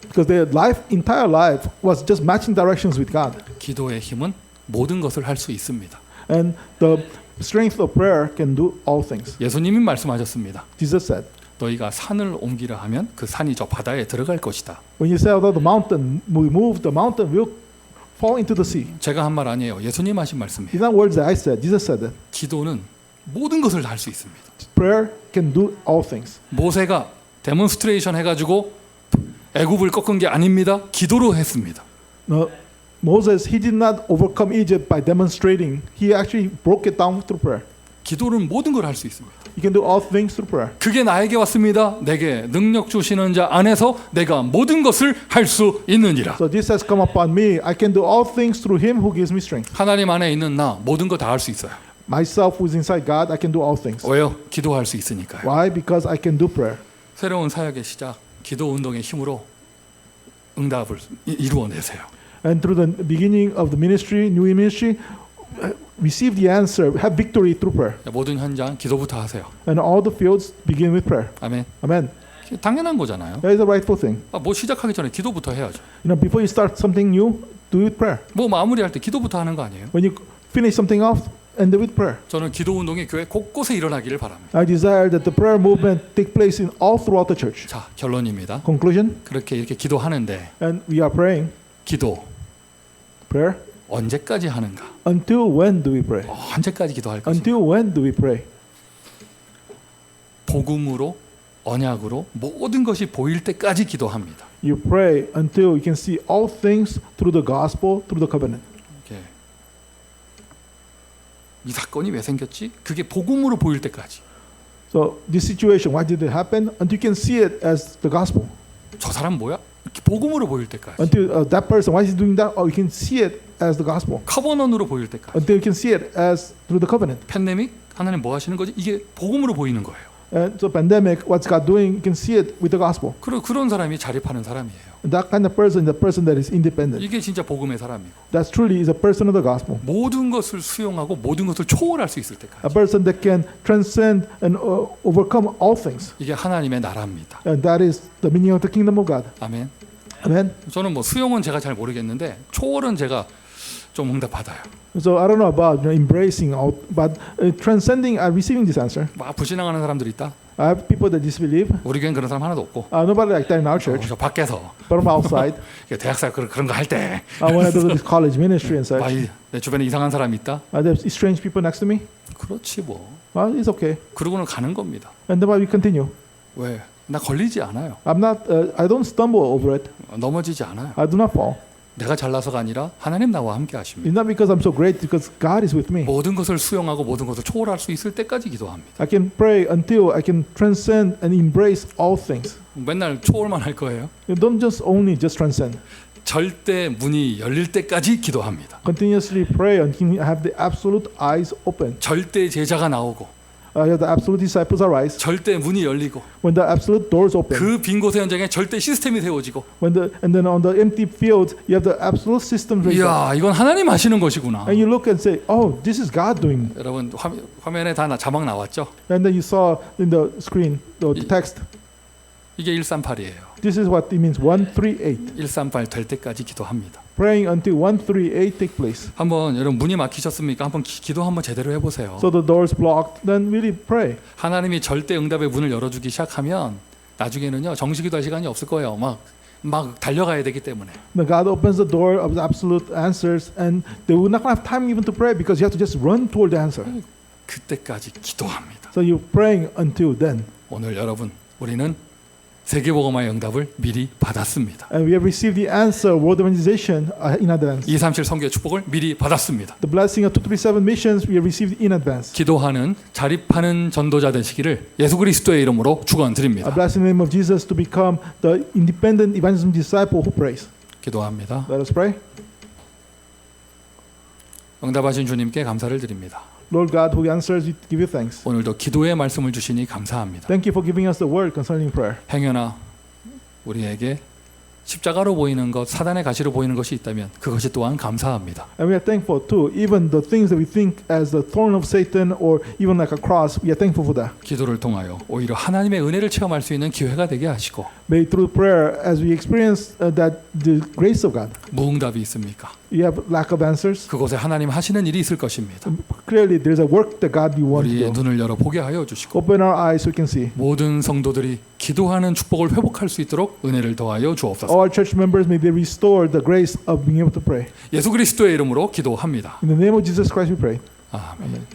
Because their entire life was just matching directions with God. 기도의 힘은 모든 것을 할 수 있습니다. And the strength of prayer can do all things. 예수님이 말씀하셨습니다. Jesus said, 너희가 산을 옮기려 하면 그 산이 저 바다에 들어갈 것이다. when you say about the mountain, we move, the mountain will fall into the sea. 제가 한 말 아니에요. 예수님 하신 말씀이에요. These are words that I said. Jesus said that. 기도는 모든 것을 다 할 수 있습니다. Prayer can do all things. 모세가 데몬스트레이션 해가지고 애굽을 꺾은 게 아닙니다. 기도로 했습니다. No, Moses, he did not overcome Egypt by demonstrating. He actually broke it down through prayer. 기도는 모든 걸 할 수 있습니다. You can do all things through prayer. 그게 나에게 왔습니다. 내게 능력 주시는 자 안에서 내가 모든 것을 할 수 있느니라. So this has come upon me. I can do all things through him who gives me strength. 하나님 안에 있는 나 모든 거 다 할 수 있어요. Myself who is inside God, I can do all things. 왜요? 기도할 수 있으니까요. Why? Because I can do prayer. 새로운 사역의 시작, 기도 운동의 힘으로 응답을 이루어내세요. And through the beginning of the ministry, new ministry, receive the answer, have victory through prayer. 모든 현장 기도부터 하세요. And all the fields begin with prayer. 아멘. Amen. 당연한 거잖아요. That is the rightful thing. 뭐 시작하기 전에 기도부터 해야죠. Before you start something new, do it with prayer. 뭐 마무리할 때 기도부터 하는 거 아니에요? When you finish something off, end it with prayer. 저는 기도 운동이 교회 곳곳에 일어나기를 바랍니다. I desire that the prayer movement take place in all throughout the church. 자, 결론입니다. Conclusion. 이렇게 기도하는데 And we are praying. 기도 Prayer. 언제까지 하는가? Until when do we pray? 언제까지 기도할 것인가? Until when do we pray? 복음으로 언약으로 모든 것이 보일 때까지 기도합니다. You pray until you can see all things through the gospel, through the covenant. 이렇게 이 사건이 왜 생겼지? 그게 복음으로 보일 때까지. So this situation, why did it happen? Until you can see it as the gospel. 저 사람 뭐야? 이렇게 복음으로 보일 때까지. Until that person, why is he doing that? Oh, you can see it as the gospel. 커버넌으로 보일 때까지. Until you can see it as through the covenant. 팬데믹 하나님 뭐 하시는 거지? 이게 복음으로 보이는 거예요. And so pandemic, what's God doing? You can see it with the gospel. 그런 사람이 자립하는 사람이에요. And that kind of person, the person that is independent. 이게 진짜 복음의 사람이고. That truly is a person of the gospel. 모든 것을 수용하고 모든 것을 초월할 수 있을 A 때까지. person that can transcend and overcome all things. 이게 하나님의 나라입니다. And that is the meaning of the kingdom of God. 아멘. Amen. 저는 뭐 수용은 제가 잘 모르겠는데 초월은 제가 좀 응답 받아요. So I don't know about embracing, but transcending, receiving this answer. 막 불신앙하는 사람들이 있다. I have people that disbelieve. 우리 교회는 그런 사람 하나도 없고. Nobody like that in our church. 저 밖에서 But I'm outside. 대학생 그런 거 할 때. When I do this college ministry and such. 내 주변에 이상한 사람이 있다. There's strange people next to me. 그렇지 뭐. Well, it's okay. 그러고는 가는 겁니다. And then we continue. 왜? 나 걸리지 않아요. I don't stumble over it. 넘어지지 않아요. I do not fall. 내가 잘나서가 아니라 하나님 나와 함께 하십니다. It's not because I'm so great, because God is with me. 모든 것을 수용하고 모든 것을 초월할 수 있을 때까지 기도합니다. I can pray until I can transcend and embrace all things. 맨날 초월만 할 거예요. You don't just transcend. 절대 문이 열릴 때까지 기도합니다. Continuously pray until you have the absolute eyes open. 절대 제자가 나오고 You have the absolute disciples arise. 절대 문이 열리고 When the absolute doors open. 그 빈 곳의 현장에 절대 시스템이 세워지고 And then on the empty field, you have the absolute system raised up. 이야 이건 하나님 하시는 것이구나. And you look and say, oh, this is God doing. 여러분 화면에 다 자막 나왔죠? And then you saw in the screen the text. 이게 138이에요. This is what it means. 138. 138 될 때까지 기도합니다. Praying until 138 take place. 한번 여러분 문이 막히셨습니까? 한번 기도 한번 제대로 해보세요. So the doors blocked. Then really pray. 하나님이 절대 응답의 문을 열어주기 시작하면 나중에는요 정식기도 할 시간이 없을 거예요. 막 달려가야 되기 때문에. The God opens the door of the absolute answers, and they will not have time even to pray because you have to just run toward the answer. 그때까지 기도합니다. So you're praying until then. 오늘 여러분 우리는 세계복음화의 응답을 미리 받았습니다. And we have received the answer, world evangelization, in advance. 237 선교의 축복을 미리 받았습니다. The blessing of 237 missions we have received in advance. 기도하는 자립하는 전도자 되시기를 예수 그리스도의 이름으로 I 축원드립니다. bless in the name of Jesus to become the independent evangelism disciple who prays. 기도합니다. Let us pray. 응답하신 주님께 감사를 드립니다. Lord God, who answers, we give you thanks. 오늘도 기도의 말씀을 주시니 감사합니다. Thank you for giving us the word concerning prayer. 행여나 우리에게 십자가로 보이는 것, 사단의 가시로 보이는 것이 있다면 그것이 또한 감사합니다. And we are thankful too. Even the things that we think as the thorn of Satan or even like a cross, we are thankful for that. 기도를 통하여 오히려 하나님의 은혜를 체험할 수 있는 기회가 되게 하시고 May through prayer, as we experience that the grace of God, 무응답이 있습니까? you have lack of answers. 그곳에 하나님 하시는 일이 있을 것입니다. Clearly, there's a work that God we want to 우리의 do. 눈을 열어 보게 하여 주시고 Open our eyes so we can see. 모든 성도들이 기도하는 축복을 회복할 수 있도록 은혜를 더하여 주옵소서. All church members may they restore the grace of being able to pray. 예수 그리스도의 이름으로 기도합니다. In the name of Jesus Christ, we pray. 아멘. Amen.